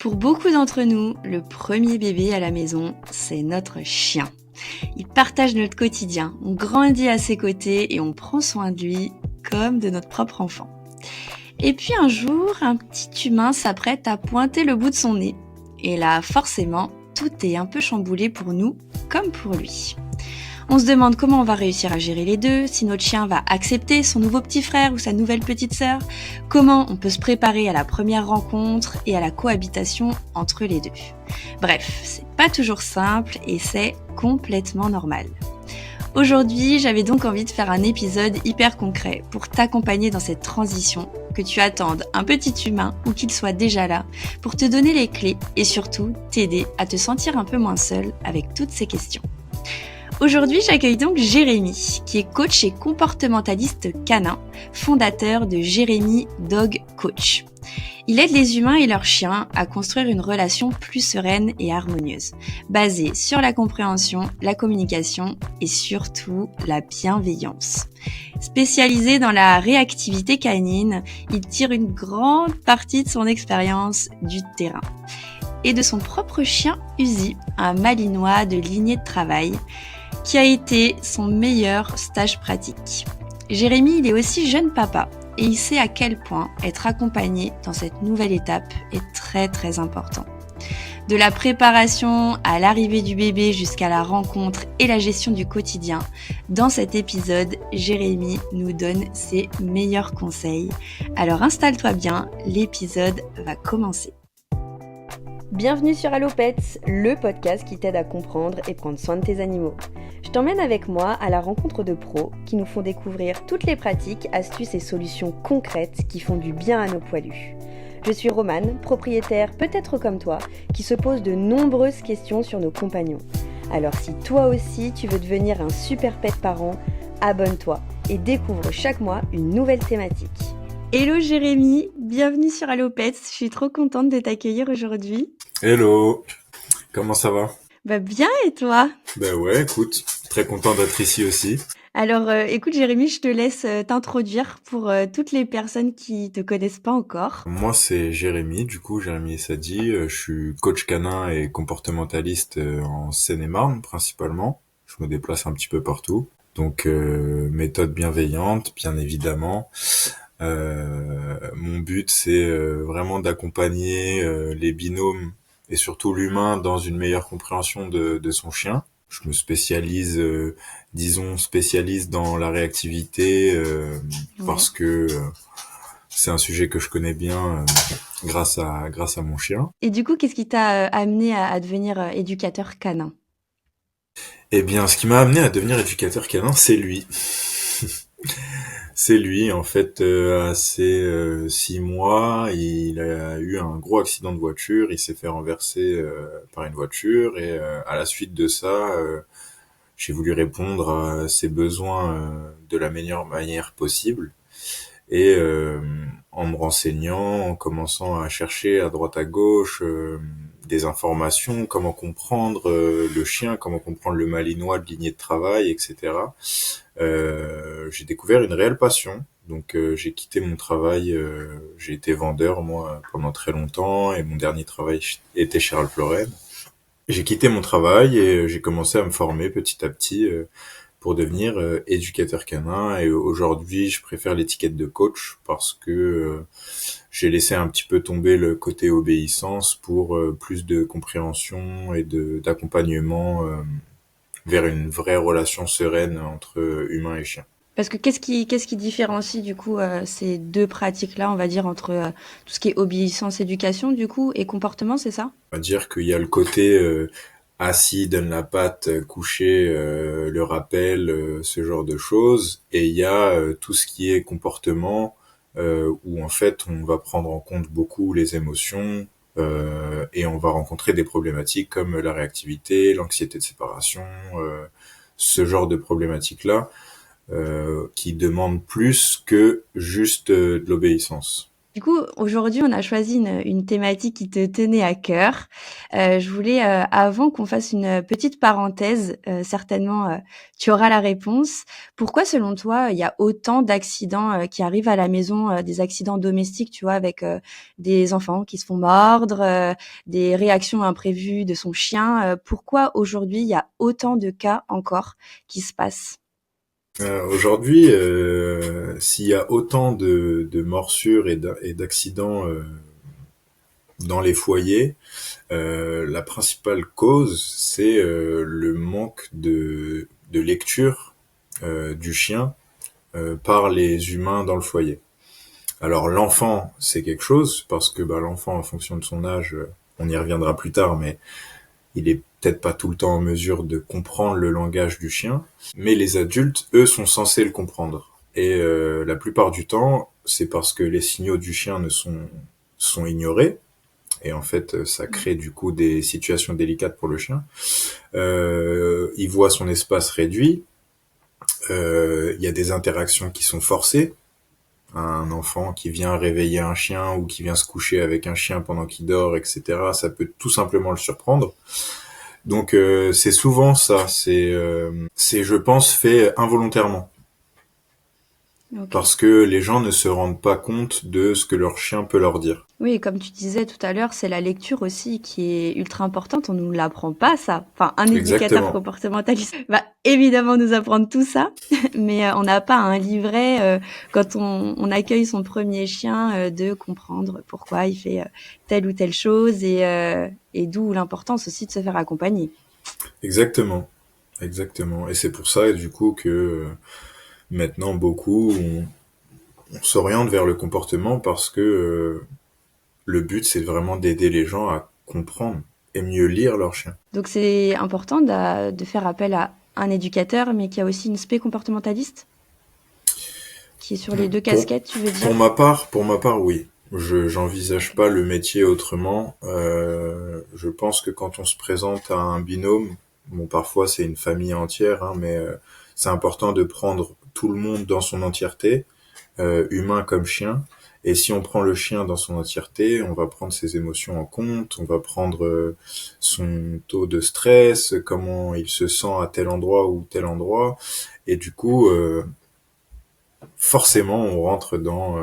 Pour beaucoup d'entre nous, le premier bébé à la maison, c'est notre chien. Il partage notre quotidien, on grandit à ses côtés et on prend soin de lui comme de notre propre enfant. Et puis un jour, un petit humain s'apprête à pointer le bout de son nez. Et là, forcément, tout est un peu chamboulé pour nous comme pour lui. On se demande comment on va réussir à gérer les deux, si notre chien va accepter son nouveau petit frère ou sa nouvelle petite sœur, comment on peut se préparer à la première rencontre et à la cohabitation entre les deux. Bref, c'est pas toujours simple et c'est complètement normal. Aujourd'hui, j'avais donc envie de faire un épisode hyper concret pour t'accompagner dans cette transition, que tu attendes un petit humain ou qu'il soit déjà là, pour te donner les clés et surtout t'aider à te sentir un peu moins seul avec toutes ces questions. Aujourd'hui, j'accueille donc Jérémy, qui est coach et comportementaliste canin, fondateur de Jérémy Dog Coach. Il aide les humains et leurs chiens à construire une relation plus sereine et harmonieuse, basée sur la compréhension, la communication et surtout la bienveillance. Spécialisé dans la réactivité canine, il tire une grande partie de son expérience du terrain et de son propre chien Uzi, un malinois de lignée de travail, qui a été son meilleur stage pratique. Jérémy, il est aussi jeune papa et il sait à quel point être accompagné dans cette nouvelle étape est très très important. De la préparation à l'arrivée du bébé jusqu'à la rencontre et la gestion du quotidien, dans cet épisode, Jérémy nous donne ses meilleurs conseils. Alors installe-toi bien, l'épisode va commencer. Bienvenue sur Allo Pets, le podcast qui t'aide à comprendre et prendre soin de tes animaux. Je t'emmène avec moi à la rencontre de pros qui nous font découvrir toutes les pratiques, astuces et solutions concrètes qui font du bien à nos poilus. Je suis Romane, propriétaire peut-être comme toi, qui se pose de nombreuses questions sur nos compagnons. Alors si toi aussi tu veux devenir un super pet parent, abonne-toi et découvre chaque mois une nouvelle thématique. Hello Jérémy, bienvenue sur Allo Pets, je suis trop contente de t'accueillir aujourd'hui. Hello, comment ça va? Bien et toi? Ouais, écoute, très content d'être ici aussi. Alors écoute Jérémy, je te laisse t'introduire pour toutes les personnes qui te connaissent pas encore. Moi, c'est Jérémy, Jérémy Essadi, je suis coach canin et comportementaliste en Seine-et-Marne principalement. Je me déplace un petit peu partout. Donc, méthode bienveillante, bien évidemment. Mon but, c'est vraiment d'accompagner les binômes et surtout l'humain dans une meilleure compréhension de son chien. Je me spécialise, spécialiste dans la réactivité parce que c'est un sujet que je connais bien grâce à mon chien. Et du coup, qu'est-ce qui t'a amené à devenir éducateur canin? Eh bien, ce qui m'a amené à devenir éducateur canin, c'est lui. C'est lui, en fait, à ses 6 mois, il a eu un gros accident de voiture, il s'est fait renverser par une voiture et à la suite de ça, j'ai voulu répondre à ses besoins de la meilleure manière possible. Et en me renseignant, en commençant à chercher à droite à gauche des informations, comment comprendre le chien, comment comprendre le malinois de lignée de travail, etc. J'ai découvert une réelle passion. Donc j'ai quitté mon travail, j'ai été vendeur moi pendant très longtemps et mon dernier travail était chez Ralph Lauren. J'ai quitté mon travail et j'ai commencé à me former petit à petit pour devenir éducateur canin et aujourd'hui je préfère l'étiquette de coach parce que j'ai laissé un petit peu tomber le côté obéissance pour plus de compréhension et d'accompagnement vers une vraie relation sereine entre humain et chien. Parce que qu'est-ce qui différencie du coup ces deux pratiques-là, on va dire, entre tout ce qui est obéissance, éducation du coup, et comportement, c'est ça? On va dire qu'il y a le côté assis, donne la patte, couché, le rappel, ce genre de choses, et il y a tout ce qui est comportement où en fait on va prendre en compte beaucoup les émotions et on va rencontrer des problématiques comme la réactivité, l'anxiété de séparation, ce genre de problématiques-là qui demandent plus que juste de l'obéissance. Du coup, aujourd'hui, on a choisi une thématique qui te tenait à cœur. Je voulais, avant qu'on fasse une petite parenthèse, certainement, tu auras la réponse. Pourquoi, selon toi, il y a autant d'accidents qui arrivent à la maison, des accidents domestiques, tu vois, avec des enfants qui se font mordre, des réactions imprévues de son chien. Pourquoi aujourd'hui il y a autant de cas encore qui se passent? Aujourd'hui, s'il y a autant de morsures et d'accidents dans les foyers, la principale cause, c'est le manque de lecture du chien par les humains dans le foyer. Alors l'enfant, c'est quelque chose, parce que l'enfant, en fonction de son âge, on y reviendra plus tard, mais il est peut-être pas tout le temps en mesure de comprendre le langage du chien, mais les adultes, eux, sont censés le comprendre. Et la plupart du temps, c'est parce que les signaux du chien sont ignorés, et en fait, ça crée du coup des situations délicates pour le chien. Il voit son espace réduit, il y a des interactions qui sont forcées. Un enfant qui vient réveiller un chien ou qui vient se coucher avec un chien pendant qu'il dort, etc., ça peut tout simplement le surprendre. Donc c'est souvent ça, c'est je pense fait involontairement OK. parce que les gens ne se rendent pas compte de ce que leur chien peut leur dire. Oui, et comme tu disais tout à l'heure, c'est la lecture aussi qui est ultra importante. On nous l'apprend pas, ça. Enfin, un éducateur Exactement. comportementaliste va évidemment nous apprendre tout ça, mais on n'a pas un livret quand on accueille son premier chien de comprendre pourquoi il fait telle ou telle chose et d'où l'importance aussi de se faire accompagner. Exactement. Exactement. Et c'est pour ça du coup que maintenant beaucoup on s'oriente vers le comportement parce que le but c'est vraiment d'aider les gens à comprendre et mieux lire leur chien. Donc c'est important de faire appel à un éducateur, mais qui a aussi une spé comportementaliste qui est sur les deux Pour casquettes, tu veux Pour dire? ma part, oui. J'envisage pas le métier autrement. Je pense que quand on se présente à un binôme, bon, parfois c'est une famille entière, hein, mais c'est important de prendre tout le monde dans son entièreté, humain comme chien. Et si on prend le chien dans son entièreté, on va prendre ses émotions en compte, on va prendre son taux de stress, comment il se sent à tel endroit ou tel endroit. Et du coup, forcément, on rentre dans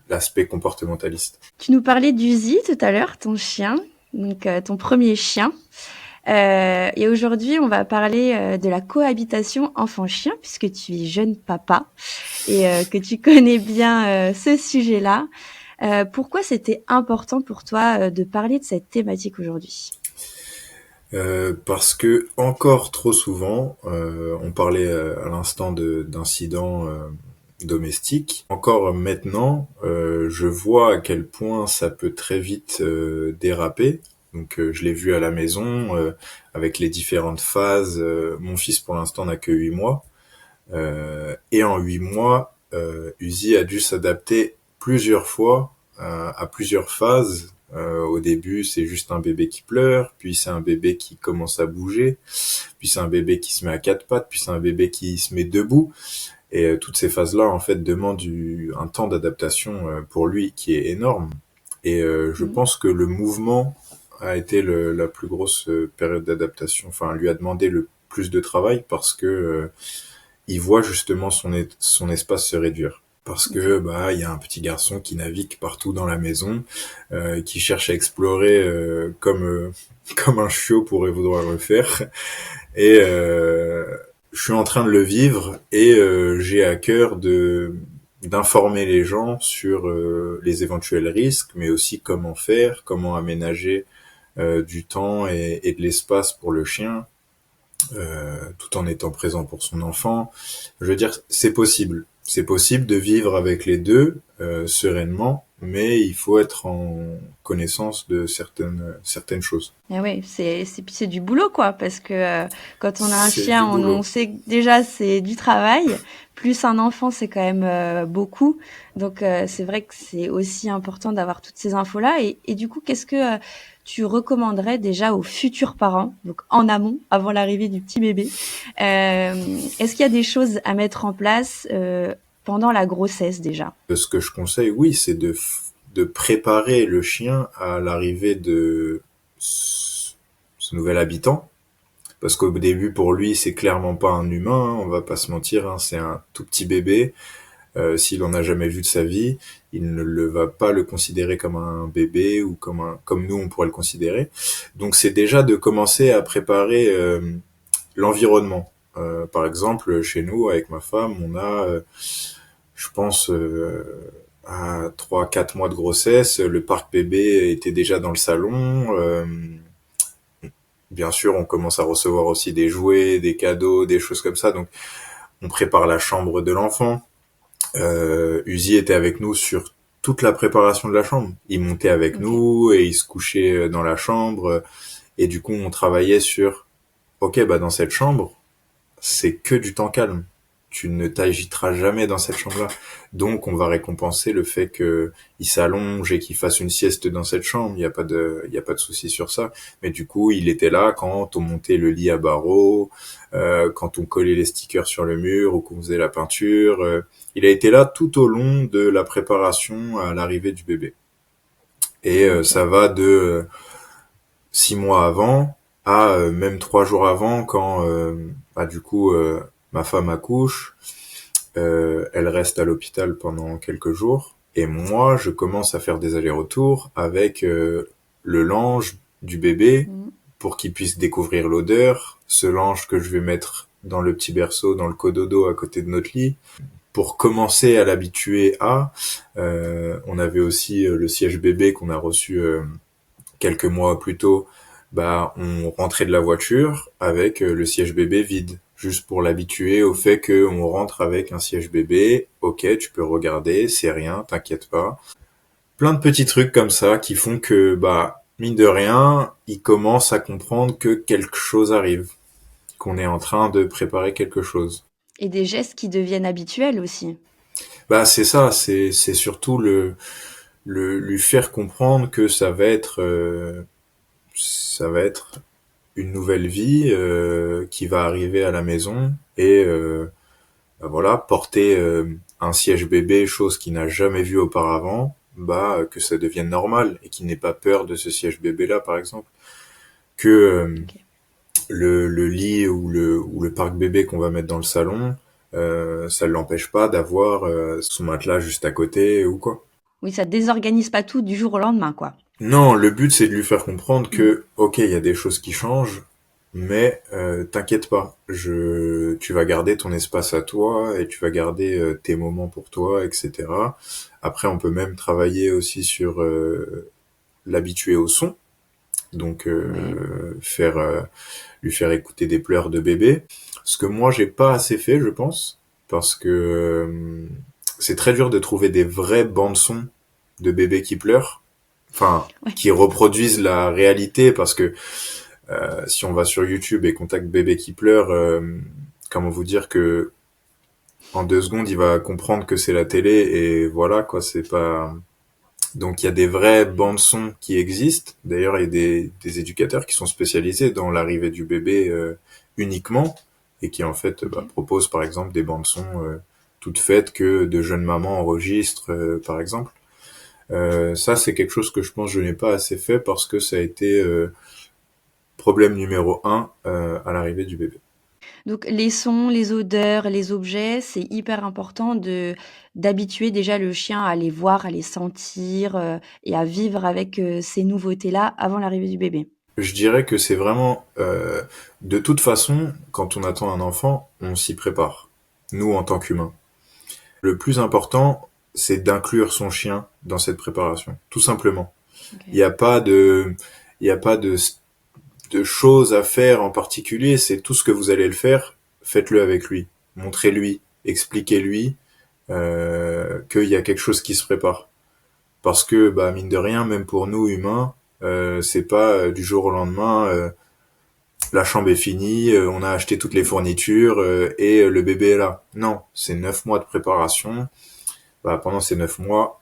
l'aspect comportementaliste. Tu nous parlais d'Uzi tout à l'heure, ton chien, donc ton premier chien. Et aujourd'hui, on va parler de la cohabitation enfant-chien, puisque tu es jeune papa et que tu connais bien ce sujet-là. Pourquoi c'était important pour toi de parler de cette thématique aujourd'hui? Parce que encore trop souvent, on parlait à l'instant d'incidents domestiques. Encore maintenant, je vois à quel point ça peut très vite déraper. Donc, je l'ai vu à la maison avec les différentes phases. Mon fils, pour l'instant, n'a que 8 mois. Et en 8 mois, Uzi a dû s'adapter plusieurs fois à plusieurs phases. Au début, c'est juste un bébé qui pleure, puis c'est un bébé qui commence à bouger, puis c'est un bébé qui se met à quatre pattes, puis c'est un bébé qui se met debout. Et toutes ces phases-là, en fait, demandent un temps d'adaptation pour lui qui est énorme. Et je Mhm. pense que le mouvement a été la plus grosse période d'adaptation. Enfin, lui a demandé le plus de travail parce que il voit justement son espace se réduire. Parce Ok. que il y a un petit garçon qui navigue partout dans la maison, qui cherche à explorer comme un chiot pourrait vouloir le faire. Et je suis en train de le vivre et j'ai à cœur de d'informer les gens sur les éventuels risques, mais aussi comment faire, comment aménager du temps et de l'espace pour le chien, tout en étant présent pour son enfant. Je veux dire, c'est possible. C'est possible de vivre avec les deux sereinement, mais il faut être en connaissance de certaines choses. Et oui, c'est du boulot quoi, parce que quand on a un C'est chien, du on boulot. sait que déjà c'est du travail, plus un enfant c'est quand même beaucoup. Donc c'est vrai que c'est aussi important d'avoir toutes ces infos-là. Et du coup, qu'est-ce que tu recommanderais déjà aux futurs parents, donc en amont, avant l'arrivée du petit bébé? Est-ce qu'il y a des choses à mettre en place pendant la grossesse déjà? Ce que je conseille, oui, c'est de préparer le chien à l'arrivée de ce nouvel habitant. Parce qu'au début, pour lui, c'est clairement pas un humain, hein, on va pas se mentir, hein, c'est un tout petit bébé. S'il en a jamais vu de sa vie, il ne le va pas le considérer comme un bébé ou comme nous on pourrait le considérer. Donc c'est déjà de commencer à préparer l'environnement. Par exemple, chez nous, avec ma femme, on a, je pense, à 3-4 mois de grossesse, le parc bébé était déjà dans le salon. Bien sûr, on commence à recevoir aussi des jouets, des cadeaux, des choses comme ça. Donc, on prépare la chambre de l'enfant. Uzi était avec nous sur toute la préparation de la chambre. Il montait avec nous et il se couchait dans la chambre. Et du coup, on travaillait sur, ok, bah dans cette chambre, c'est que du temps calme. Tu ne t'agiteras jamais dans cette chambre-là. Donc, on va récompenser le fait que il s'allonge et qu'il fasse une sieste dans cette chambre. Il y a pas de souci sur ça. Mais du coup, il était là quand on montait le lit à barreaux, quand on collait les stickers sur le mur ou qu'on faisait la peinture. Il a été là tout au long de la préparation à l'arrivée du bébé. Et ça va de 6 mois avant à même 3 jours avant quand bah, du coup ma femme accouche, elle reste à l'hôpital pendant quelques jours et moi je commence à faire des allers-retours avec le lange du bébé pour qu'il puisse découvrir l'odeur, ce lange que je vais mettre dans le petit berceau, dans le cododo à côté de notre lit. Pour commencer à l'habituer à, on avait aussi le siège bébé qu'on a reçu quelques mois plus tôt. Bah, on rentrait de la voiture avec le siège bébé vide, juste pour l'habituer au fait que on rentre avec un siège bébé. Ok, tu peux regarder, c'est rien, t'inquiète pas. Plein de petits trucs comme ça qui font que, bah, mine de rien, il commence à comprendre que quelque chose arrive, qu'on est en train de préparer quelque chose. Et des gestes qui deviennent habituels aussi. Bah, c'est ça, c'est surtout lui faire comprendre que ça va être une nouvelle vie qui va arriver à la maison et bah voilà, porter un siège bébé, chose qu'il n'a jamais vue auparavant, bah que ça devienne normal et qu'il n'ait pas peur de ce siège bébé là par exemple, que Ok. le lit ou le parc bébé qu'on va mettre dans le salon, ça ne l'empêche pas d'avoir son matelas juste à côté ou quoi. Oui, ça désorganise pas tout du jour au lendemain, quoi. Non, le but c'est de lui faire comprendre que, ok, il y a des choses qui changent, mais t'inquiète pas, tu vas garder ton espace à toi et tu vas garder tes moments pour toi, etc. Après, on peut même travailler aussi sur l'habituer au son, donc Ouais. lui faire écouter des pleurs de bébé, ce que moi j'ai pas assez fait, je pense, parce que c'est très dur de trouver des vraies bandes son de bébés qui pleurent, enfin Ouais. qui reproduisent la réalité, parce que si on va sur YouTube et qu'on tape bébé qui pleure, comment vous dire que en 2 secondes il va comprendre que c'est la télé et voilà quoi, c'est pas. Donc il y a des vraies bandes son qui existent. D'ailleurs il y a des éducateurs qui sont spécialisés dans l'arrivée du bébé uniquement et qui en fait Ok. proposent par exemple des bandes son toutes faites que de jeunes mamans enregistrent par exemple. Ça c'est quelque chose que je pense que je n'ai pas assez fait parce que ça a été problème numéro un à l'arrivée du bébé. Donc les sons, les odeurs, les objets, c'est hyper important d'habituer déjà le chien à les voir, à les sentir, et à vivre avec, ces nouveautés-là avant l'arrivée du bébé. Je dirais que c'est vraiment, de toute façon, quand on attend un enfant, on s'y prépare, nous en tant qu'humains. Le plus important, c'est d'inclure son chien dans cette préparation, tout simplement. Il OK. n'y a pas de, il y a pas de choses à faire en particulier, c'est tout ce que vous allez le faire, faites-le avec lui, montrez-lui, expliquez-lui qu'il y a quelque chose qui se prépare. Parce que, bah, mine de rien, même pour nous humains, c'est pas du jour au lendemain, la chambre est finie, on a acheté toutes les fournitures et le bébé est là. Non, c'est 9 mois de préparation. Bah, pendant ces 9 mois,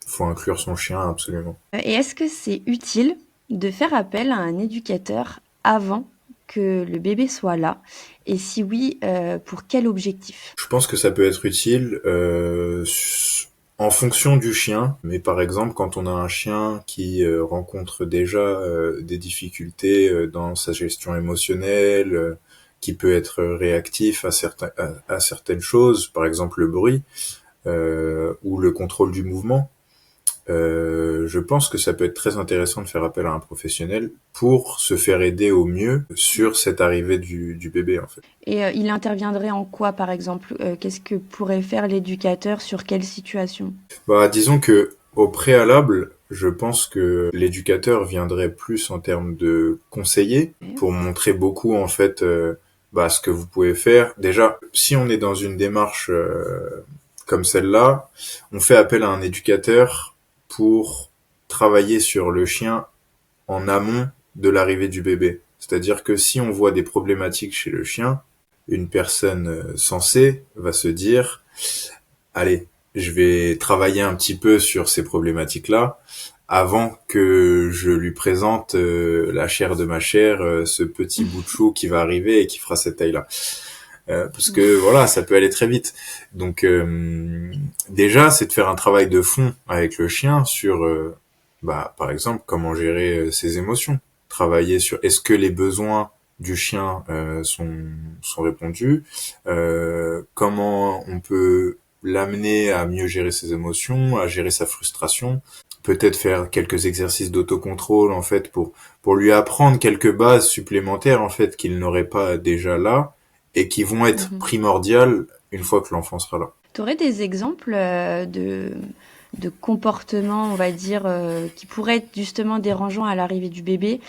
faut inclure son chien absolument. Et est-ce que c'est utile de faire appel à un éducateur avant que le bébé soit là? Et si oui, pour quel objectif? Je pense que ça peut être utile En fonction du chien, mais par exemple quand on a un chien qui rencontre déjà des difficultés dans sa gestion émotionnelle, qui peut être réactif à certaines choses, par exemple le bruit ou le contrôle du mouvement, je pense que ça peut être très intéressant de faire appel à un professionnel pour se faire aider au mieux sur cette arrivée du bébé en fait. Et il interviendrait en quoi, par exemple? Qu'est-ce que pourrait faire l'éducateur sur quelle situation? Bah, disons que au préalable, je pense que l'éducateur viendrait plus en termes de conseiller Ouais. pour montrer beaucoup en fait ce que vous pouvez faire. Déjà, si on est dans une démarche comme celle-là, on fait appel à un éducateur pour travailler sur le chien en amont de l'arrivée du bébé. C'est-à-dire que si on voit des problématiques chez le chien, une personne sensée va se dire allez, je vais travailler un petit peu sur ces problématiques-là avant que je lui présente la chair de ma chair, ce petit bout de chou qui va arriver et qui fera cette taille-là. Parce que voilà, ça peut aller très vite. Donc déjà, c'est de faire un travail de fond avec le chien sur, par exemple, comment gérer ses émotions. Travailler sur est-ce que les besoins du chien sont répondus, comment on peut l'amener à mieux gérer ses émotions, à gérer sa frustration, peut-être faire quelques exercices d'autocontrôle en fait pour lui apprendre quelques bases supplémentaires en fait qu'il n'aurait pas déjà là et qui vont être primordiales une fois que l'enfant sera là. Tu aurais des exemples de comportements, on va dire, qui pourraient être justement dérangeants à l'arrivée du bébé?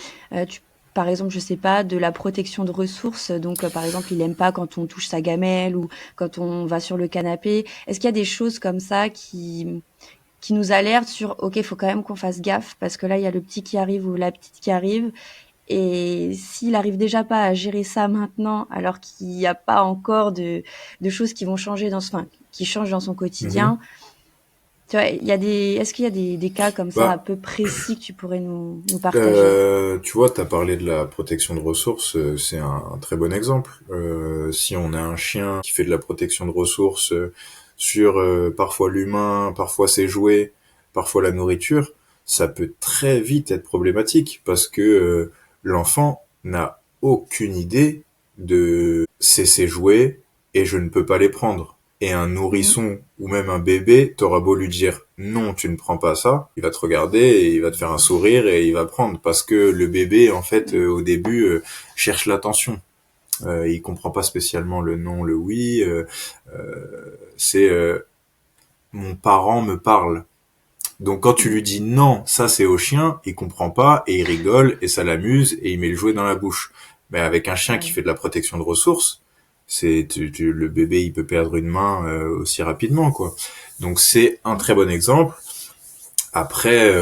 Par exemple, je sais pas, de la protection de ressources. Donc, par exemple, il aime pas quand on touche sa gamelle ou quand on va sur le canapé. Est-ce qu'il y a des choses comme ça qui nous alertent sur, OK, faut quand même qu'on fasse gaffe parce que là, il y a le petit qui arrive ou la petite qui arrive. Et s'il arrive déjà pas à gérer ça maintenant, alors qu'il n'y a pas encore de choses qui vont changer qui changent dans son Mm-hmm. quotidien, tu vois, est-ce qu'il y a des cas comme ça un Bah, peu précis que tu pourrais nous partager? tu vois, t'as parlé de la protection de ressources, c'est un très bon exemple. Si on a un chien qui fait de la protection de ressources sur parfois l'humain, parfois ses jouets, parfois la nourriture, ça peut très vite être problématique parce que l'enfant n'a aucune idée de c'est ses jouets et je ne peux pas les prendre. Et un Mhm. nourrisson ou même un bébé, t'auras beau lui dire non, tu ne prends pas ça, il va te regarder et il va te faire un sourire et il va prendre parce que le bébé en fait au début cherche l'attention. Il comprend pas spécialement le non, le oui. C'est mon parent me parle. Donc quand tu lui dis non, ça c'est au chien, il comprend pas et il rigole et ça l'amuse et il met le jouet dans la bouche. Mais avec un chien qui Ouais. fait de la protection de ressources, le bébé il peut perdre une main aussi rapidement quoi. Donc c'est un très bon exemple. Après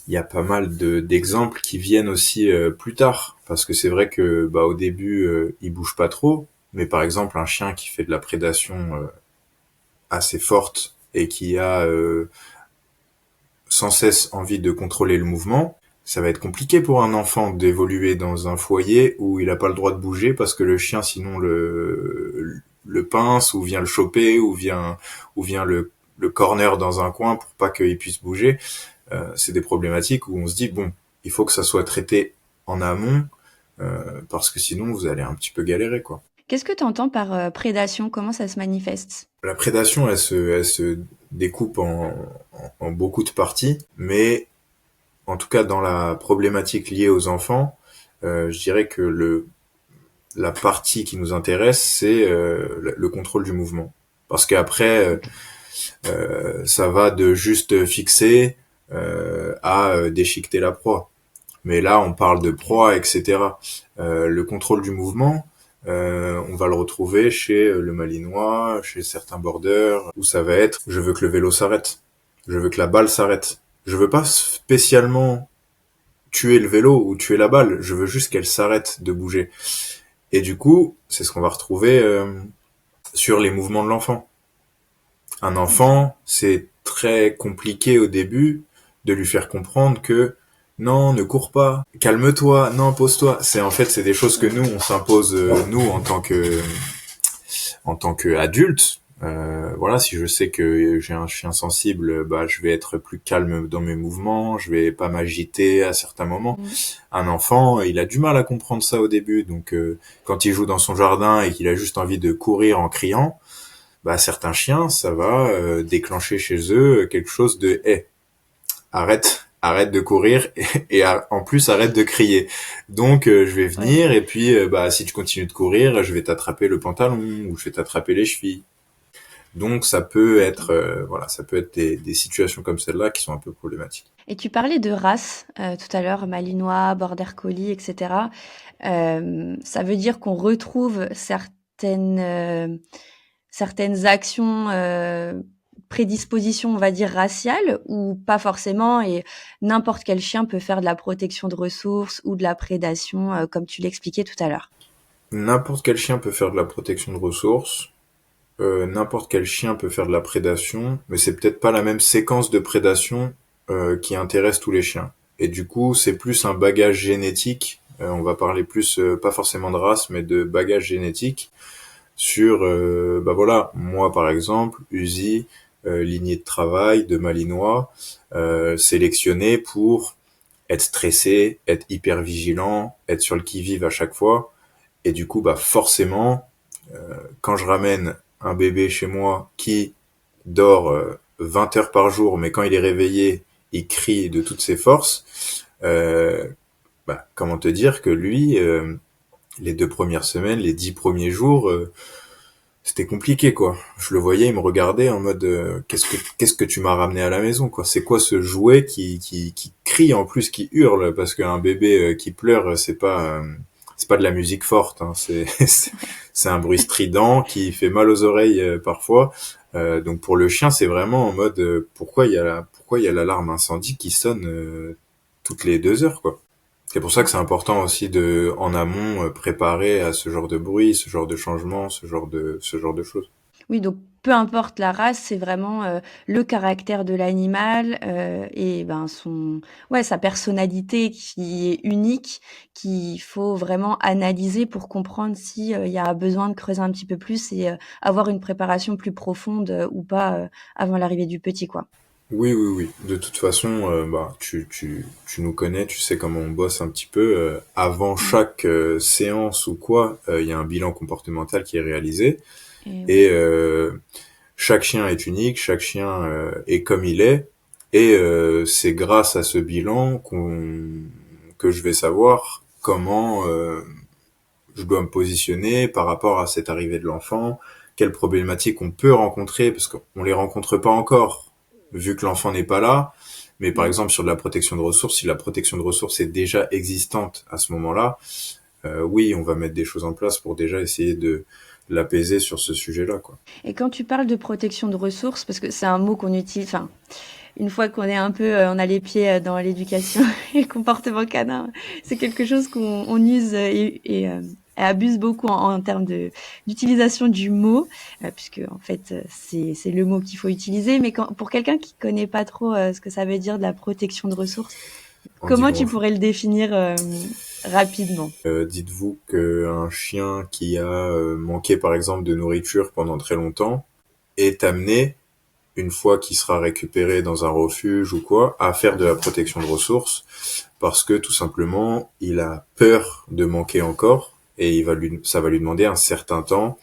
il y a pas mal d'exemples qui viennent aussi plus tard parce que c'est vrai que au début il bouge pas trop, mais par exemple un chien qui fait de la prédation assez forte et qui a sans cesse envie de contrôler le mouvement, ça va être compliqué pour un enfant d'évoluer dans un foyer où il n'a pas le droit de bouger parce que le chien sinon le pince ou vient le choper ou vient le corner dans un coin pour pas qu'il puisse bouger. C'est des problématiques où on se dit bon, il faut que ça soit traité en amont parce que sinon vous allez un petit peu galérer quoi. Qu'est-ce que tu entends par prédation? Comment ça se manifeste? La prédation, elle se découpe en beaucoup de parties, mais en tout cas dans la problématique liée aux enfants, je dirais que la partie qui nous intéresse, c'est le contrôle du mouvement. Parce qu'après, Ok. ça va de juste fixer à déchiqueter la proie. Mais là, on parle de Ok. proie, etc. Le contrôle du mouvement, on va le retrouver chez le Malinois, chez certains bordeurs, où ça va être je veux que le vélo s'arrête, je veux que la balle s'arrête. Je veux pas spécialement tuer le vélo ou tuer la balle, je veux juste qu'elle s'arrête de bouger. Et du coup, c'est ce qu'on va retrouver sur les mouvements de l'enfant. Un Ok. enfant, c'est très compliqué au début de lui faire comprendre que non, ne cours pas, calme-toi, non, pose-toi. C'est des choses que nous on s'impose nous en tant que adulte Voilà, si je sais que j'ai un chien sensible, bah je vais être plus calme dans mes mouvements, je vais pas m'agiter à certains moments. Mm. Un enfant, il a du mal à comprendre ça au début, donc quand il joue dans son jardin et qu'il a juste envie de courir en criant, bah certains chiens, ça va déclencher chez eux quelque chose de hey, arrête de courir en plus arrête de crier. Donc je vais Ouais. venir et puis bah si tu continues de courir, je vais t'attraper le pantalon ou je vais t'attraper les chevilles. Donc ça peut Ok. être voilà, ça peut être des situations comme celle-là qui sont un peu problématiques. Et tu parlais de race tout à l'heure, Malinois, Border Collie, etc. Ça veut dire qu'on retrouve certaines actions, prédispositions, on va dire, raciales, ou pas forcément, et n'importe quel chien peut faire de la protection de ressources ou de la prédation, comme tu l'expliquais tout à l'heure. N'importe quel chien peut faire de la protection de ressources, n'importe quel chien peut faire de la prédation, mais c'est peut-être pas la même séquence de prédation qui intéresse tous les chiens. Et du coup, c'est plus un bagage génétique. On va parler plus, pas forcément de race, mais de bagage génétique sur, bah voilà, moi par exemple, Uzi, lignée de travail de Malinois, sélectionné pour être stressé, être hyper vigilant, être sur le qui-vive à chaque fois. Et du coup, bah forcément, quand je ramène un bébé chez moi qui dort 20 heures par jour, mais quand il est réveillé, il crie de toutes ses forces, euh, bah, comment te dire que lui, les 2 premières semaines, les 10 premiers jours, c'était compliqué quoi. Je le voyais, il me regardait en mode qu'est-ce que tu m'as ramené à la maison quoi. C'est quoi ce jouet qui crie en plus, qui hurle parce qu'un bébé qui pleure, c'est pas de la musique forte, hein. C'est un bruit strident qui fait mal aux oreilles parfois. Donc pour le chien, c'est vraiment en mode pourquoi il y a l'alarme incendie qui sonne toutes les 2 heures quoi. C'est pour ça que c'est important aussi de, en amont, préparer à ce genre de bruit, ce genre de changement, ce genre de choses. Oui, donc peu importe la race, c'est vraiment, le caractère de l'animal, et ben, sa personnalité qui est unique, qu'il faut vraiment analyser pour comprendre si, il y a besoin de creuser un petit peu plus et avoir une préparation plus profonde, ou pas, avant l'arrivée du petit, quoi. Oui, oui, oui. De toute façon, bah, tu nous connais, tu sais comment on bosse un petit peu. Avant Mmh. chaque séance ou quoi, il y a un bilan comportemental qui est réalisé. Et oui. Et chaque chien est unique, chaque chien est comme il est. Et c'est grâce à ce bilan que je vais savoir comment je dois me positionner par rapport à cette arrivée de l'enfant, quelles problématiques on peut rencontrer, parce qu'on les rencontre pas encore, vu que l'enfant n'est pas là. Mais par Mmh. exemple, sur de la protection de ressources, si la protection de ressources est déjà existante à ce moment-là, oui, on va mettre des choses en place pour déjà essayer de l'apaiser sur ce sujet-là, quoi. Et quand tu parles de protection de ressources, parce que c'est un mot qu'on utilise, enfin, une fois qu'on est un peu, on a les pieds dans l'éducation et le comportement canin, c'est quelque chose qu'on use et abuse beaucoup en termes d'utilisation du mot, puisque en fait c'est le mot qu'il faut utiliser. Mais pour quelqu'un qui connaît pas trop ce que ça veut dire de la protection de ressources, On dit comment tu bonjour. pourrais le définir rapidement? Dites-vous qu'un chien qui a manqué par exemple de nourriture pendant très longtemps est amené, une fois qu'il sera récupéré dans un refuge ou quoi, à faire de la protection de ressources parce que tout simplement, il a peur de manquer encore et ça va lui demander un certain temps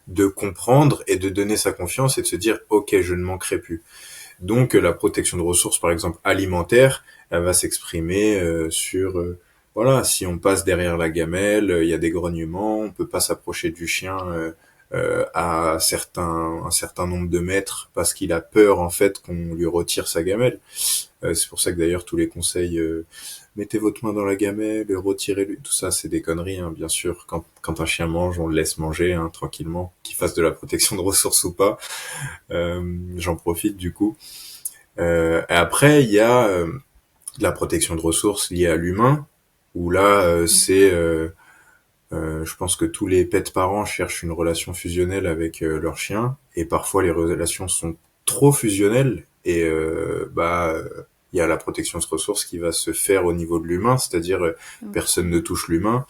de comprendre et de donner sa confiance et de se dire, OK, je ne manquerai plus. Donc, la protection de ressources, par exemple, alimentaire, elle va s'exprimer sur, voilà, si on passe derrière la gamelle, il y a des grognements, on peut pas s'approcher du chien à un certain nombre de mètres parce qu'il a peur en fait qu'on lui retire sa gamelle. C'est pour ça que d'ailleurs tous les conseils, mettez votre main dans la gamelle, retirez-lui, tout ça c'est des conneries, hein, bien sûr. Quand un chien mange, on le laisse manger hein, tranquillement, qu'il fasse de la protection de ressources ou pas. J'en profite du coup. Et après il y a de la protection de ressources liée à l'humain, où là je pense que tous les pets parents cherchent une relation fusionnelle avec leur chien, et parfois les relations sont trop fusionnelles, et bah il y a la protection de ressources qui va se faire au niveau de l'humain, c'est-à-dire Ok. personne ne touche l'humain,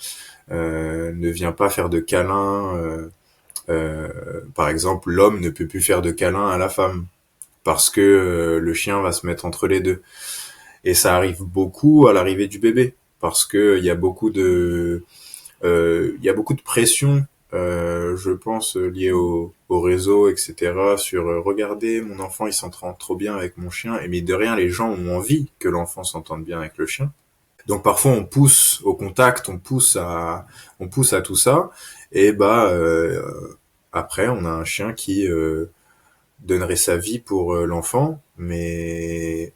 ne vient pas faire de câlins Par exemple, l'homme ne peut plus faire de câlin à la femme parce que le chien va se mettre entre les deux. Et ça arrive beaucoup à l'arrivée du bébé parce que il y a beaucoup de pression, je pense, liée au réseau, etc. Sur regardez, mon enfant, il s'entend trop bien avec mon chien. Et mine de rien, les gens ont envie que l'enfant s'entende bien avec le chien. Donc parfois on pousse au contact, on pousse à tout ça. Et après, on a un chien qui donnerait sa vie pour l'enfant, mais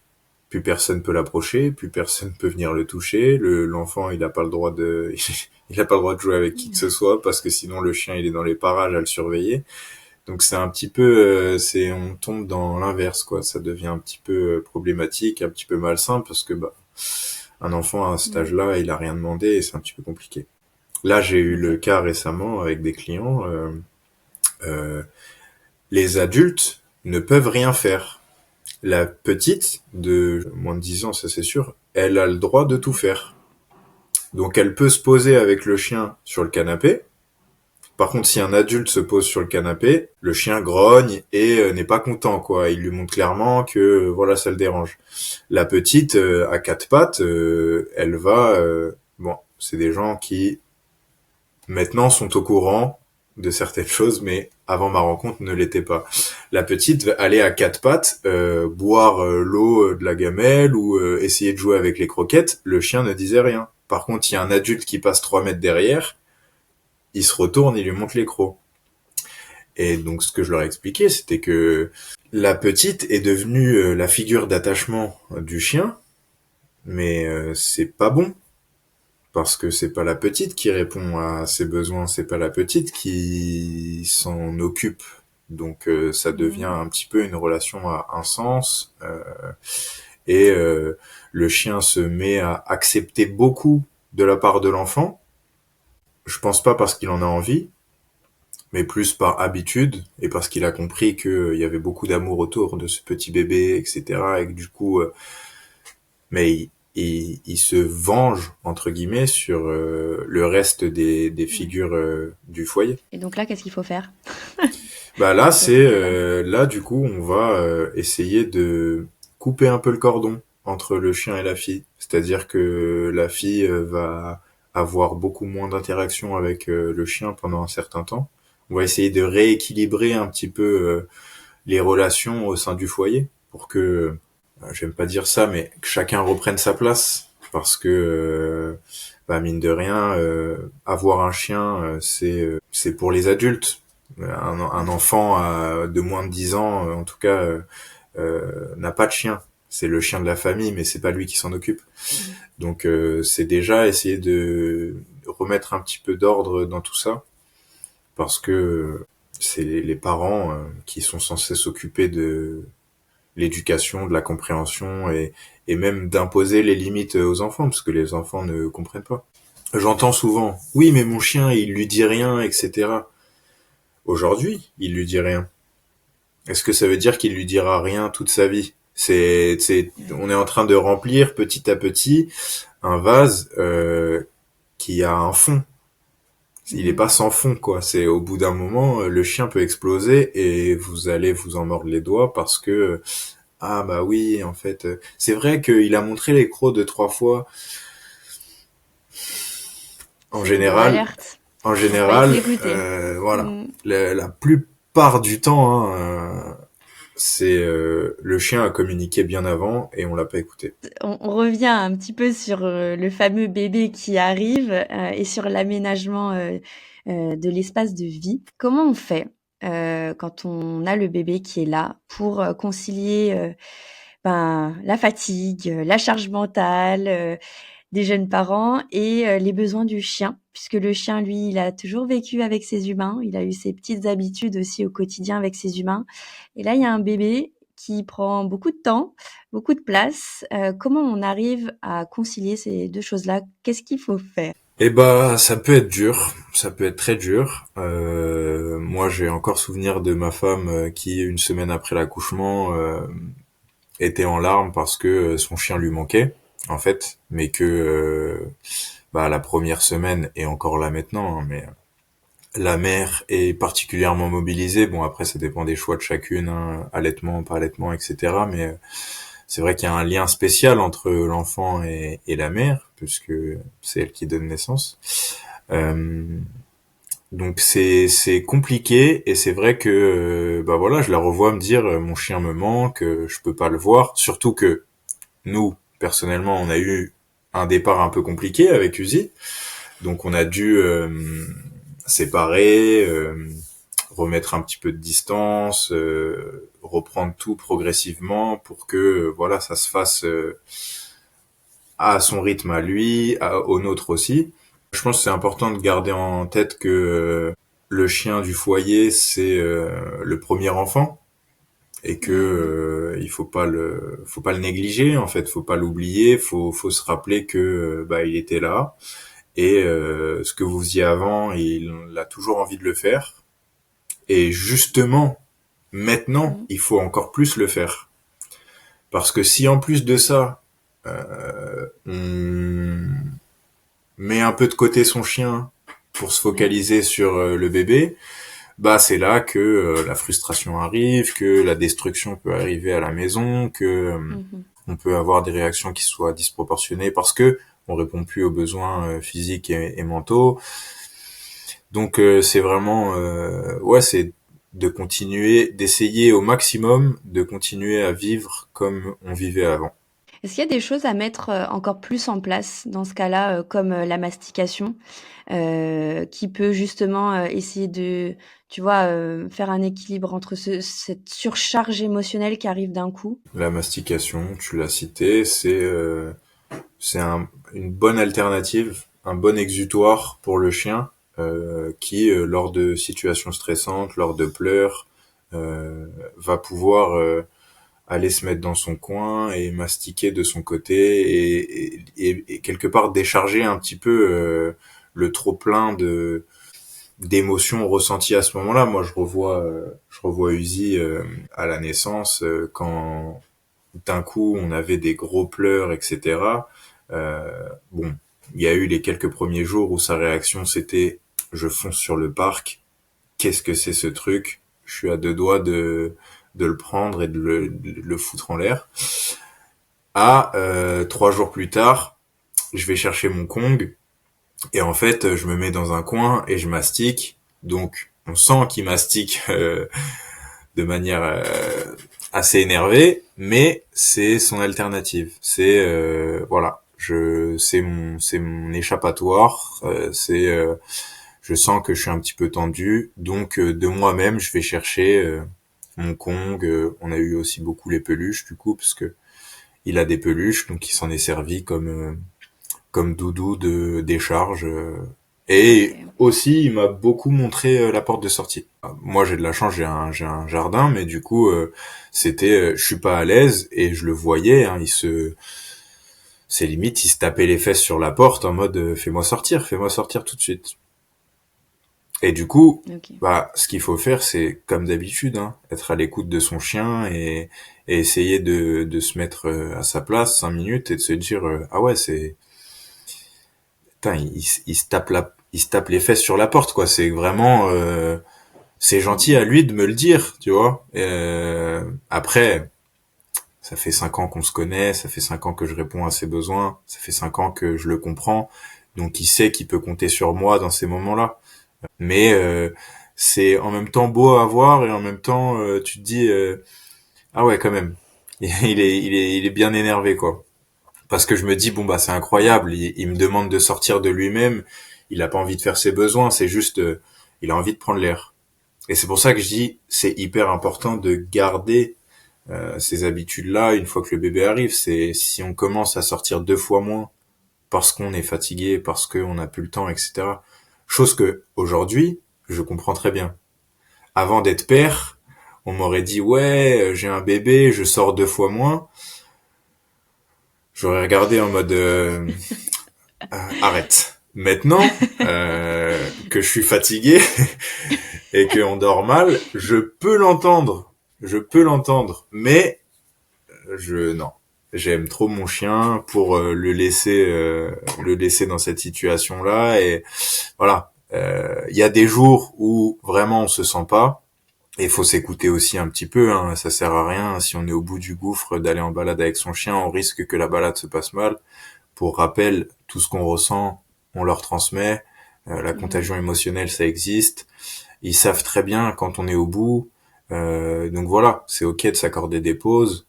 plus personne peut l'approcher, plus personne peut venir le toucher. L'enfant, il n'a pas le droit de, il a pas le droit de jouer avec qui que ce soit parce que sinon le chien, il est dans les parages à le surveiller. Donc c'est un petit peu, on tombe dans l'inverse, quoi. Ça devient un petit peu problématique, un petit peu malsain parce que un enfant à cet âge-là, il a rien demandé et c'est un petit peu compliqué. Là, j'ai eu le cas récemment avec des clients. Euh, les adultes ne peuvent rien faire. La petite, de moins de 10 ans, ça c'est sûr, elle a le droit de tout faire. Donc elle peut se poser avec le chien sur le canapé. Par contre, si un adulte se pose sur le canapé, le chien grogne et n'est pas content, quoi. Il lui montre clairement que voilà, ça le dérange. La petite, à quatre pattes, elle va... bon, c'est des gens qui maintenant sont au courant de certaines choses, mais avant ma rencontre ne l'était pas. La petite va aller à quatre pattes, boire l'eau de la gamelle ou essayer de jouer avec les croquettes. Le chien ne disait rien. Par contre, il y a un adulte qui passe 3 mètres derrière, il se retourne et lui montre les crocs. Et donc, ce que je leur ai expliqué, c'était que la petite est devenue la figure d'attachement du chien, mais c'est pas bon. Parce que c'est pas la petite qui répond à ses besoins, c'est pas la petite qui s'en occupe. Donc ça devient un petit peu une relation à un sens et le chien se met à accepter beaucoup de la part de l'enfant. Je pense pas parce qu'il en a envie, mais plus par habitude et parce qu'il a compris qu'il y avait beaucoup d'amour autour de ce petit bébé, etc. Et que du coup, mais il se venge entre guillemets sur le reste des figures du foyer. Et donc là, qu'est-ce qu'il faut faire? Bah là c'est là du coup on va essayer de couper un peu le cordon entre le chien et la fille. C'est-à-dire que la fille va avoir beaucoup moins d'interaction avec le chien pendant un certain temps. On va essayer de rééquilibrer un petit peu les relations au sein du foyer pour que j'aime pas dire ça, mais que chacun reprenne sa place, parce que mine de rien, avoir un chien, c'est pour les adultes. Un enfant de moins de 10 ans, en tout cas, n'a pas de chien. C'est le chien de la famille, mais c'est pas lui qui s'en occupe. Donc c'est déjà essayer de remettre un petit peu d'ordre dans tout ça, parce que c'est les parents qui sont censés s'occuper de l'éducation, de la compréhension et même d'imposer les limites aux enfants, parce que les enfants ne comprennent pas. J'entends souvent, oui, mais mon chien, il lui dit rien, etc. Aujourd'hui, il lui dit rien. Est-ce que ça veut dire qu'il lui dira rien toute sa vie? On est en train de remplir petit à petit un vase qui a un fond. Il est pas sans fond, quoi. C'est au bout d'un moment, le chien peut exploser et vous allez vous en mordre les doigts parce que ah bah oui, en fait, c'est vrai qu'il a montré les crocs 2-3 fois. En C'est une bonne général, alerte. en Faut pas être général, dégoûté. voilà. La plupart du temps, c'est le chien a communiqué bien avant et on l'a pas écouté. On revient un petit peu sur le fameux bébé qui arrive et sur l'aménagement de l'espace de vie. Comment on fait quand on a le bébé qui est là pour concilier la fatigue, la charge mentale des jeunes parents et les besoins du chien, puisque le chien, lui, il a toujours vécu avec ses humains, il a eu ses petites habitudes aussi au quotidien avec ses humains. Et là, il y a un bébé qui prend beaucoup de temps, beaucoup de place. Comment on arrive à concilier ces deux choses-là? Qu'est-ce qu'il faut faire? Eh bah, ça peut être dur, ça peut être très dur. Moi, j'ai encore souvenir de ma femme qui, une semaine après l'accouchement, était en larmes parce que son chien lui manquait, en fait, mais que la première semaine et encore là maintenant, hein, mais La mère est particulièrement mobilisée. Bon, après, ça dépend des choix de chacune, hein, allaitement, pas allaitement, etc. Mais c'est vrai qu'il y a un lien spécial entre l'enfant et la mère, puisque c'est elle qui donne naissance. Euh, donc c'est compliqué et c'est vrai que bah voilà, je la revois me dire mon chien me manque, je peux pas le voir. Surtout que nous, personnellement, on a eu un départ un peu compliqué avec Uzi, donc on a dû séparer, remettre un petit peu de distance, reprendre tout progressivement pour que voilà, ça se fasse à son rythme à lui, au nôtre aussi. Je pense que c'est important de garder en tête que le chien du foyer c'est le premier enfant et que il faut pas le négliger en fait, faut pas l'oublier, faut se rappeler que bah il était là et ce que vous faisiez avant, il a toujours envie de le faire et justement maintenant, Mhm. il faut encore plus le faire parce que si en plus de ça on met un peu de côté son chien pour se Ouais. focaliser sur le bébé, bah c'est là que la frustration arrive, que la destruction peut arriver à la maison, que Mhm. on peut avoir des réactions qui soient disproportionnées parce que on répond plus aux besoins physiques et mentaux. Donc c'est vraiment ouais, c'est de continuer, d'essayer au maximum de continuer à vivre comme on vivait avant. Est-ce qu'il y a des choses à mettre, encore plus en place dans ce cas-là, comme, la mastication, qui peut justement, essayer de, tu vois, faire un équilibre entre cette surcharge émotionnelle qui arrive d'un coup? La mastication, tu l'as cité, c'est une bonne alternative, un bon exutoire pour le chien qui, lors de situations stressantes, lors de pleurs, va pouvoir aller se mettre dans son coin et mastiquer de son côté et quelque part décharger un petit peu le trop plein de d'émotions ressenties à ce moment-là. Moi, je revois Uzi à la naissance quand d'un coup on avait des gros pleurs, etc. Bon, il y a eu les quelques premiers jours où sa réaction c'était je fonce sur le parc. Qu'est-ce que c'est ce truc? Je suis à deux doigts de le prendre et de le foutre en l'air. 3 jours plus tard, je vais chercher mon Kong et en fait je me mets dans un coin et je mastique. Donc on sent qu'il mastique de manière assez énervée, mais c'est son alternative. C'est voilà, c'est mon échappatoire. Je sens que je suis un petit peu tendu, donc de moi-même je vais chercher mon Kong. On a eu aussi beaucoup les peluches du coup parce que il a des peluches, donc il s'en est servi comme doudou de décharge. Et OK. aussi, il m'a beaucoup montré la porte de sortie. Moi, j'ai de la chance, j'ai un jardin, mais du coup, je suis pas à l'aise et je le voyais. Hein, c'est limite, il se tapait les fesses sur la porte en mode fais-moi sortir tout de suite. Et du coup, OK. bah, ce qu'il faut faire, c'est comme d'habitude, hein, être à l'écoute de son chien et essayer de se mettre à sa place 5 minutes et de se dire ah ouais, putain, il se tape les fesses sur la porte, quoi. C'est vraiment, c'est Mmh gentil à mh. lui de me le dire, tu vois. Après, ça fait 5 ans qu'on se connaît, ça fait 5 ans que je réponds à ses besoins, ça fait 5 ans que je le comprends, donc il sait qu'il peut compter sur moi dans ces moments-là. Mais c'est en même temps beau à voir et en même temps, tu te dis, ah ouais, quand même, il est bien énervé, quoi. Parce que je me dis bon bah c'est incroyable, il me demande de sortir de lui-même, il a pas envie de faire ses besoins, c'est juste il a envie de prendre l'air. Et c'est pour ça que je dis c'est hyper important de garder ces habitudes-là une fois que le bébé arrive. C'est si on commence à sortir 2 fois moins parce qu'on est fatigué, parce qu'on n'a plus le temps, etc. Chose que aujourd'hui je comprends très bien. Avant d'être père, on m'aurait dit ouais j'ai un bébé, je sors 2 fois moins. J'aurais regardé en mode arrête. Maintenant que je suis fatigué et qu'on dort mal, je peux l'entendre. Je peux l'entendre. Mais non. J'aime trop mon chien pour le laisser dans cette situation-là. Et voilà. Il y a des jours où vraiment on se sent pas. Et il faut s'écouter aussi un petit peu, hein. Ça sert à rien. Si on est au bout du gouffre d'aller en balade avec son chien, on risque que la balade se passe mal. Pour rappel, tout ce qu'on ressent, on leur transmet. La Mhm. contagion émotionnelle, ça existe. Ils savent très bien quand on est au bout. Donc voilà, c'est ok de s'accorder des pauses.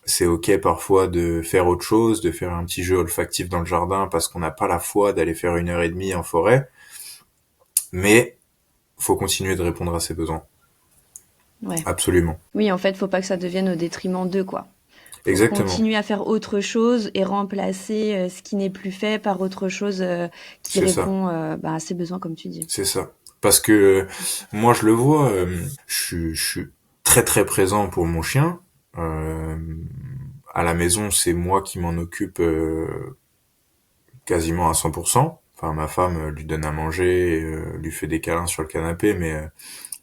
C'est ok parfois de faire autre chose, de faire un petit jeu olfactif dans le jardin parce qu'on n'a pas la foi d'aller faire 1 heure et demie en forêt. Mais faut continuer de répondre à ses besoins. Ouais. Absolument. Oui, en fait, faut pas que ça devienne au détriment d'eux, quoi. Faut Exactement. continuer à faire autre chose et remplacer ce qui n'est plus fait par autre chose qui C'est ça. répond à ses besoins, comme tu dis. C'est ça. Parce que moi je le vois, je suis très très présent pour mon chien. Euh, à la maison, c'est moi qui m'en occupe quasiment à 100%. Enfin, ma femme lui donne à manger, lui fait des câlins sur le canapé, mais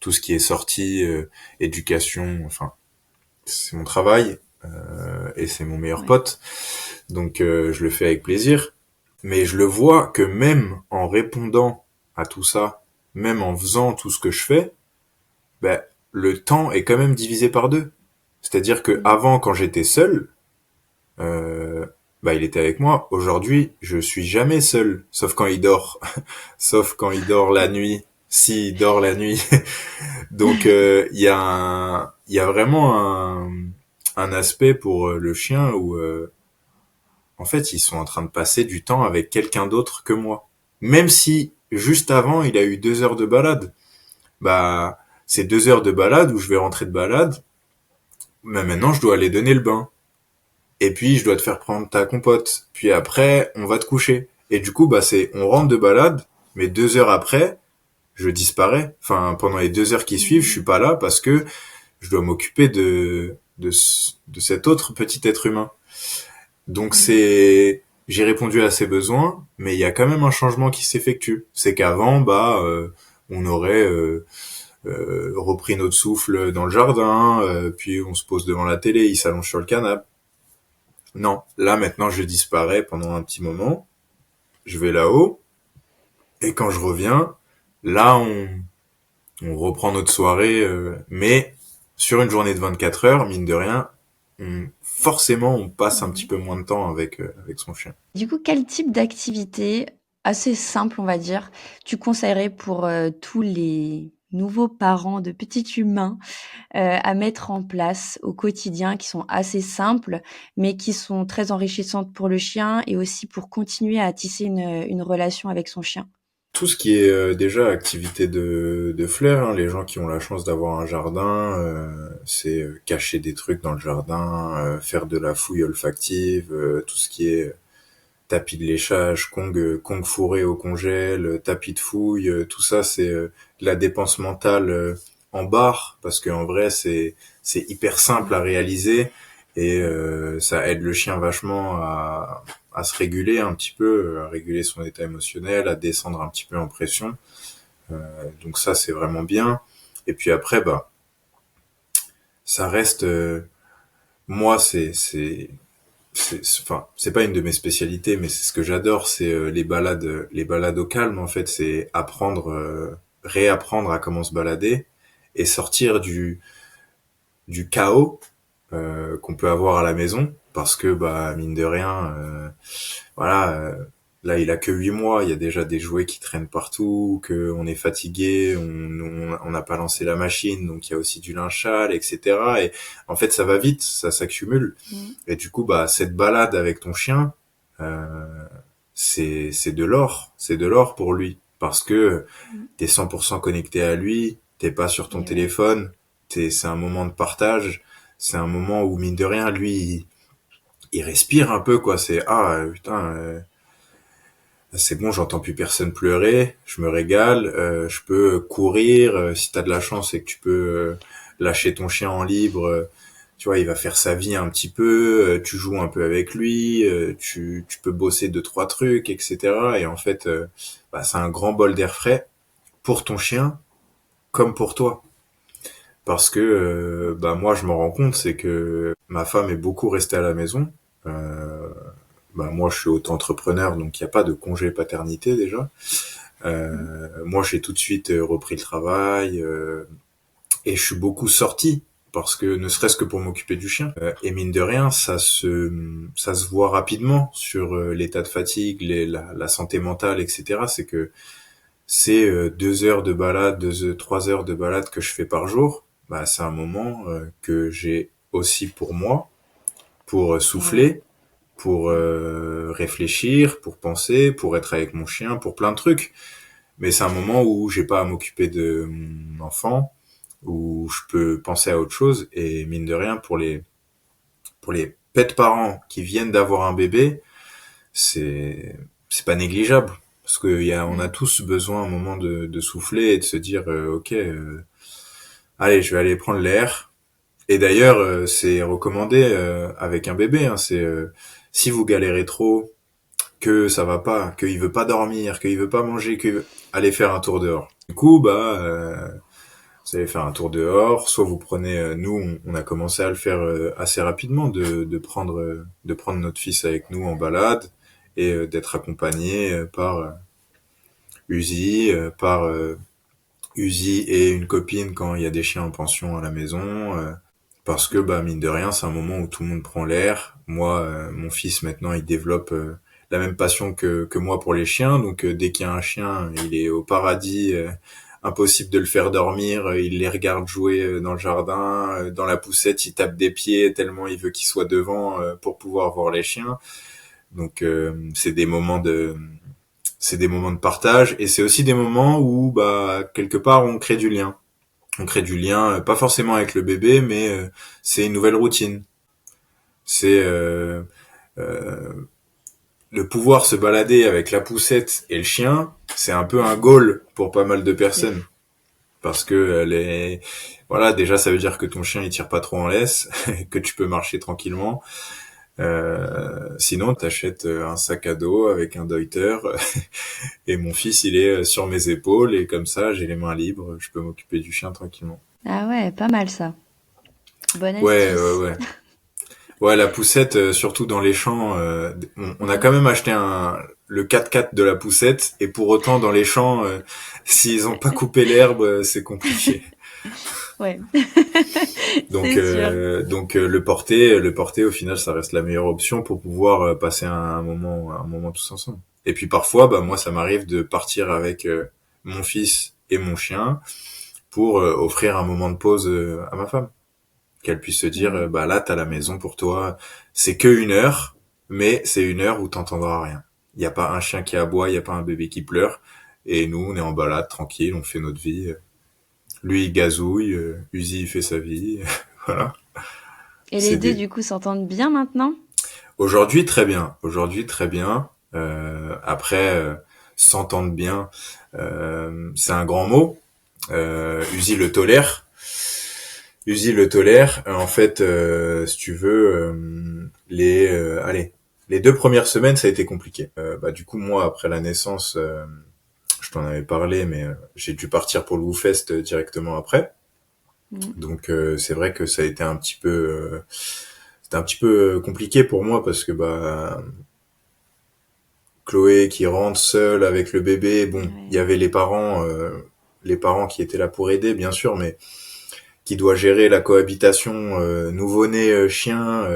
tout ce qui est sortie, éducation, enfin, c'est mon travail et c'est mon meilleur Ouais. pote. Donc je le fais avec plaisir. Mais je le vois que même en répondant à tout ça, même en faisant tout ce que je fais, ben, le temps est quand même divisé par deux. C'est-à-dire que Mhm. avant, quand j'étais seul, euh, bah, il était avec moi. Aujourd'hui, je suis jamais seul, sauf quand il dort, sauf quand il dort la nuit. S'il dort la nuit. Donc, il y a vraiment un aspect pour le chien où, en fait, ils sont en train de passer du temps avec quelqu'un d'autre que moi. Même si, juste avant, il a eu 2 heures de balade. Bah, c'est 2 heures de balade où je vais rentrer de balade. Mais maintenant, je dois aller donner le bain. Et puis, je dois te faire prendre ta compote. Puis après, on va te coucher. Et du coup, bah, on rentre de balade, mais 2 heures après, je disparais. Enfin, pendant les 2 heures qui suivent, je suis Mhm. pas là parce que je dois m'occuper de cet autre petit être humain. Donc Mhm. j'ai répondu à ses besoins, mais il y a quand même un changement qui s'effectue. C'est qu'avant, bah, on aurait repris notre souffle dans le jardin, puis on se pose devant la télé, il s'allonge sur le canapé. Non, là maintenant je disparais pendant un petit moment, je vais là-haut, et quand je reviens, là on reprend notre soirée, mais sur une journée de 24 heures, mine de rien, forcément on passe un petit Mhm. peu moins de temps avec son chien. Du coup, quel type d'activité assez simple, on va dire, tu conseillerais pour tous les nouveaux parents de petits humains à mettre en place au quotidien, qui sont assez simples, mais qui sont très enrichissantes pour le chien et aussi pour continuer à tisser une relation avec son chien? Tout ce qui est déjà activité de flair, hein, les gens qui ont la chance d'avoir un jardin, c'est cacher des trucs dans le jardin, faire de la fouille olfactive, tout ce qui est tapis de léchage, Kong fourré au congèle, tapis de fouille, tout ça c'est de la dépense mentale en barre, parce qu'en vrai c'est hyper simple à Ouais. réaliser et ça aide le chien vachement à se réguler un petit peu, à réguler son état émotionnel, à descendre un petit peu en pression. Donc ça c'est vraiment bien. Et puis après bah ça reste moi enfin c'est pas une de mes spécialités mais c'est ce que j'adore, c'est les balades au calme en fait, c'est apprendre réapprendre à comment se balader et sortir du chaos qu'on peut avoir à la maison parce que bah mine de rien voilà là il a que 8 mois, il y a déjà des jouets qui traînent partout, que on est fatigué, on n'a pas lancé la machine, donc il y a aussi du linge sale, etc. Et en fait ça va vite, ça s'accumule. Mmh. Et du coup bah cette balade avec ton chien euh, c'est de l'or, c'est de l'or pour lui parce que Mmh. t'es 100% connecté à lui, t'es pas sur ton Et ouais. téléphone, c'est un moment de partage, c'est un moment où mine de rien lui il respire un peu quoi, c'est putain c'est bon, j'entends plus personne pleurer, je me régale, je peux courir, si t'as de la chance et que tu peux lâcher ton chien en libre, tu vois, il va faire sa vie un petit peu, tu joues un peu avec lui, tu peux bosser 2 3 trucs, etc. Et en fait, bah, c'est un grand bol d'air frais pour ton chien comme pour toi. Parce que bah moi je m'en rends compte, c'est que ma femme est beaucoup restée à la maison. Euh, bah moi je suis auto-entrepreneur donc il n'y a pas de congé paternité déjà. Moi, j'ai tout de suite repris le travail et je suis beaucoup sorti parce que ne serait-ce que pour m'occuper du chien. Et mine de rien, ça se voit rapidement sur l'état de fatigue, la santé mentale, etc. C'est que c'est 2 heures de balade, 3 heures de balade que je fais par jour. Bah, c'est un moment que j'ai aussi pour moi, pour Ouais. souffler, pour réfléchir, pour penser, pour être avec mon chien, pour plein de trucs. Mais c'est un moment où j'ai pas à m'occuper de mon enfant, où je peux penser à autre chose. Et mine de rien, pour les pets parents qui viennent d'avoir un bébé, c'est pas négligeable. Parce on a Mm. tous besoin à un moment de souffler et de se dire, ok, allez, je vais aller prendre l'air. Et d'ailleurs, c'est recommandé avec un bébé. Hein, c'est si vous galérez trop, que ça va pas, qu'il veut pas dormir, qu'il veut pas manger, allez faire un tour dehors. Du coup, vous allez faire un tour dehors, soit vous prenez, nous, on a commencé à le faire assez rapidement, de prendre notre fils avec nous en balade et d'être accompagné par Uzi et une copine quand il y a des chiens en pension à la maison. Parce que bah mine de rien, c'est un moment où tout le monde prend l'air. Moi, mon fils maintenant, il développe la même passion que moi pour les chiens. Donc dès qu'il y a un chien, il est au paradis. Impossible de le faire dormir. Il les regarde jouer dans le jardin, dans la poussette, il tape des pieds tellement il veut qu'il soit devant pour pouvoir voir les chiens. Donc c'est des moments de partage et c'est aussi des moments où bah quelque part on crée du lien. On crée du lien, pas forcément avec le bébé, mais c'est une nouvelle routine. C'est euh, le pouvoir se balader avec la poussette et le chien, c'est un peu un goal pour pas mal de personnes. Parce que voilà, déjà ça veut dire que ton chien il tire pas trop en laisse, que tu peux marcher tranquillement. Sinon, t'achètes un sac à dos avec un deuter et mon fils il est sur mes épaules et comme ça j'ai les mains libres, je peux m'occuper du chien tranquillement. Ah ouais, pas mal ça. Bonne Ouais, ouais, astuce. ouais. Ouais, la poussette, surtout dans les champs, on a quand même acheté le 4x4 de la poussette, et pour autant, dans les champs, s'ils ont pas coupé l'herbe, c'est compliqué. Ouais, Donc, c'est sûr. le porter, au final, ça reste la meilleure option pour pouvoir passer un moment tous ensemble. Et puis parfois, bah moi, ça m'arrive de partir avec mon fils et mon chien pour offrir un moment de pause à ma femme. Qu'elle puisse se dire Ouais. bah là t'as la maison pour toi, c'est que 1 heure, mais c'est 1 heure où t'entendras rien. Il y a pas un chien qui aboie, il y a pas un bébé qui pleure, et nous on est en balade tranquille, on fait notre vie. Lui il gazouille, Uzi il fait sa vie, voilà. Et les C'est deux, des. du coup, s'entendent bien maintenant? Aujourd'hui très bien, aujourd'hui très bien. Après s'entendre bien, c'est un grand mot. Uzi le tolère. Uzi le tolère. En fait, si tu veux, allez, les 2 premières semaines, ça a été compliqué. Bah, du coup, moi, après la naissance, je t'en avais parlé, mais j'ai dû partir pour le WooFest directement après. Mm. Donc, c'est vrai que ça a été c'était un petit peu compliqué pour moi parce que bah, Chloé qui rentre seule avec le bébé, bon, il Ouais. y avait les parents qui étaient là pour aider, bien sûr, mais qui doit gérer la cohabitation nouveau-né chien.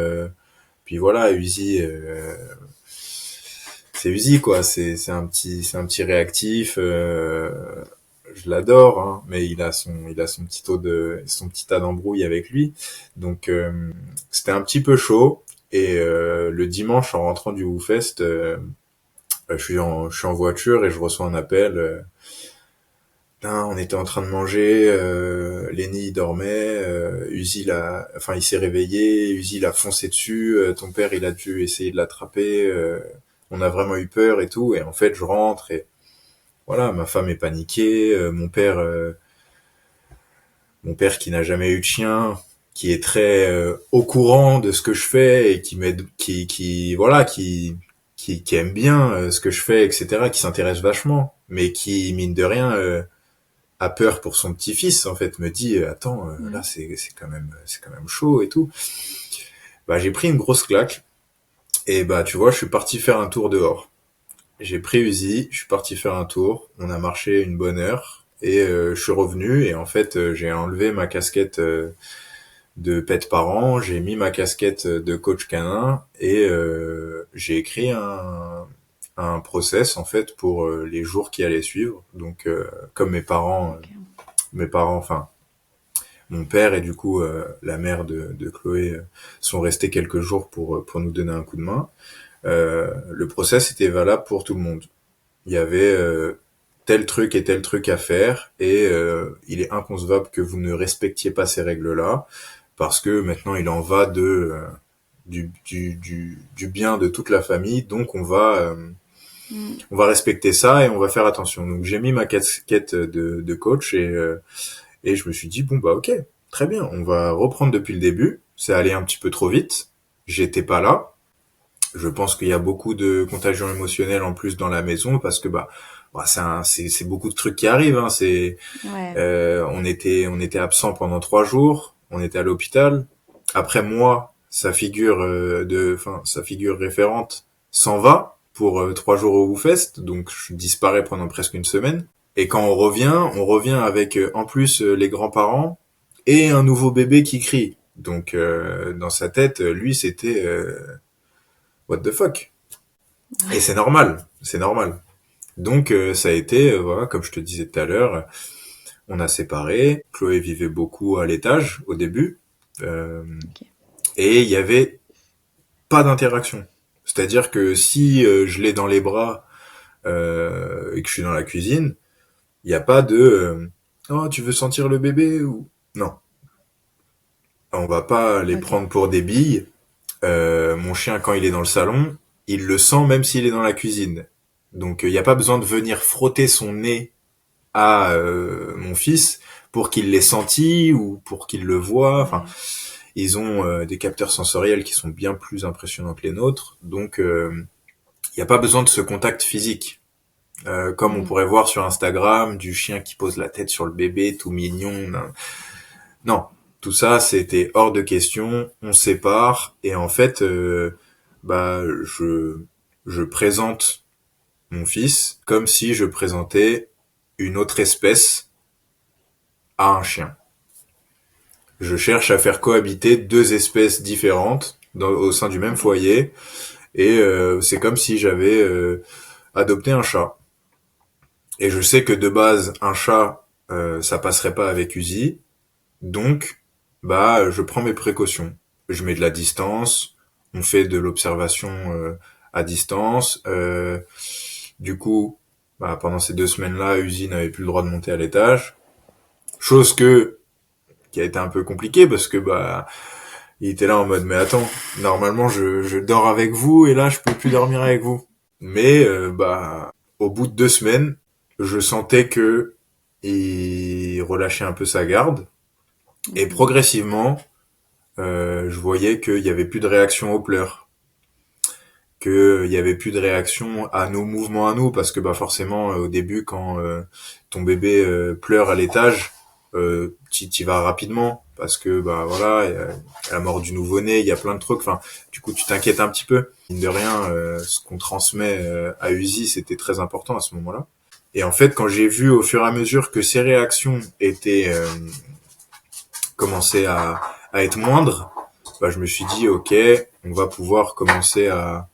Puis voilà, Uzi, c'est Uzi quoi. C'est un petit réactif. Je l'adore, hein, mais il a son petit tas d'embrouille avec lui. Donc c'était un petit peu chaud. Et le dimanche, en rentrant du WooFest, je suis en voiture et je reçois un appel. Putain, on était en train de manger, Lenny il dormait, enfin il s'est réveillé, Uzi l'a foncé dessus, ton père il a dû essayer de l'attraper, on a vraiment eu peur et tout, et en fait je rentre et voilà, ma femme est paniquée, mon père qui n'a jamais eu de chien, qui est très au courant de ce que je fais et qui m'aide, voilà, qui aime bien ce que je fais, etc., qui s'intéresse vachement, mais qui mine de rien a peur pour son petit-fils, en fait, me dit attends, là Mm. c'est quand même chaud et tout. Bah j'ai pris une grosse claque et bah tu vois, je suis parti faire un tour dehors. j'ai pris Uzi, je suis parti faire un tour, on a marché une bonne heure, et je suis revenu, et en fait, j'ai enlevé ma casquette de pet parent, j'ai mis ma casquette de coach canin, et j'ai écrit un process, en fait, pour les jours qui allaient suivre. Donc, comme Ok. mes parents, enfin, mon père et du coup la mère de Chloé sont restés quelques jours pour nous donner un coup de main. Le process était valable pour tout le monde. Il y avait tel truc et tel truc à faire, et il est inconcevable que vous ne respectiez pas ces règles-là, parce que maintenant il en va du bien de toute la famille, donc Mm. on va respecter ça et on va faire attention. Donc j'ai mis ma casquette de coach, et je me suis dit bon bah ok, très bien, on va reprendre depuis le début. C'est allé un petit peu trop vite, j'étais pas là. Je pense qu'il y a beaucoup de contagion émotionnelle en plus dans la maison, parce que c'est beaucoup de trucs qui arrivent, hein. Ouais. On était absent pendant 3 jours, on était à l'hôpital. Après moi, sa figure référente s'en va pour 3 jours au WooFest, donc je disparais pendant presque une semaine. Et quand on revient avec en plus les grands-parents et un nouveau bébé qui crie. Donc dans sa tête, lui c'était what the fuck. Et Ouais. c'est normal. Donc ça a été voilà, comme je te disais tout à l'heure, on a séparé. Chloé vivait beaucoup à l'étage au début, euh, Ok. et il y avait pas d'interaction. C'est-à-dire que si je l'ai dans les bras et que je suis dans la cuisine, il n'y a pas de oh tu veux sentir le bébé ou non. On va pas les Ok. prendre pour des billes. Mon chien, quand il est dans le salon, il le sent même s'il est dans la cuisine. Donc il n'y a pas besoin de venir frotter son nez à mon fils pour qu'il l'ait senti ou pour qu'il le voit. Enfin, Ouais. ils ont des capteurs sensoriels qui sont bien plus impressionnants que les nôtres. Donc il n'y a pas besoin de ce contact physique. Comme on Mm. pourrait voir sur Instagram, du chien qui pose la tête sur le bébé, tout mignon. Non, tout ça, c'était hors de question. On sépare, et en fait, bah, je présente mon fils comme si je présentais une autre espèce à un chien. Je cherche à faire cohabiter deux espèces différentes au sein du même Ok. foyer, et c'est comme si j'avais adopté un chat. Et je sais que de base, un chat, ça passerait pas avec Uzi. Donc, bah, je prends mes précautions. Je mets de la distance, on fait de l'observation à distance. Du coup, bah, pendant ces 2 semaines-là, Uzi n'avait plus le droit de monter à l'étage. Chose qui a été un peu compliquée, parce que bah, il était là en mode mais attends, normalement je dors avec vous, et là je peux plus dormir avec vous. Mais bah, au bout de 2 semaines, je sentais que il relâchait un peu sa garde, et Mhm. progressivement je voyais qu'il y avait plus de réaction aux pleurs, qu'il y avait plus de réaction à nos mouvements à nous, parce que bah forcément au début quand ton bébé pleure à l'étage, t'y vas rapidement, parce que bah voilà, la mort du nouveau-né, il y a plein de trucs, enfin du coup tu t'inquiètes un petit peu. Mine de rien, ce qu'on transmet à Uzi, c'était très important à ce moment-là. Et en fait, quand j'ai vu au fur et à mesure que ces réactions étaient commençaient à être moindres, bah, je me suis dit ok, on va pouvoir commencer à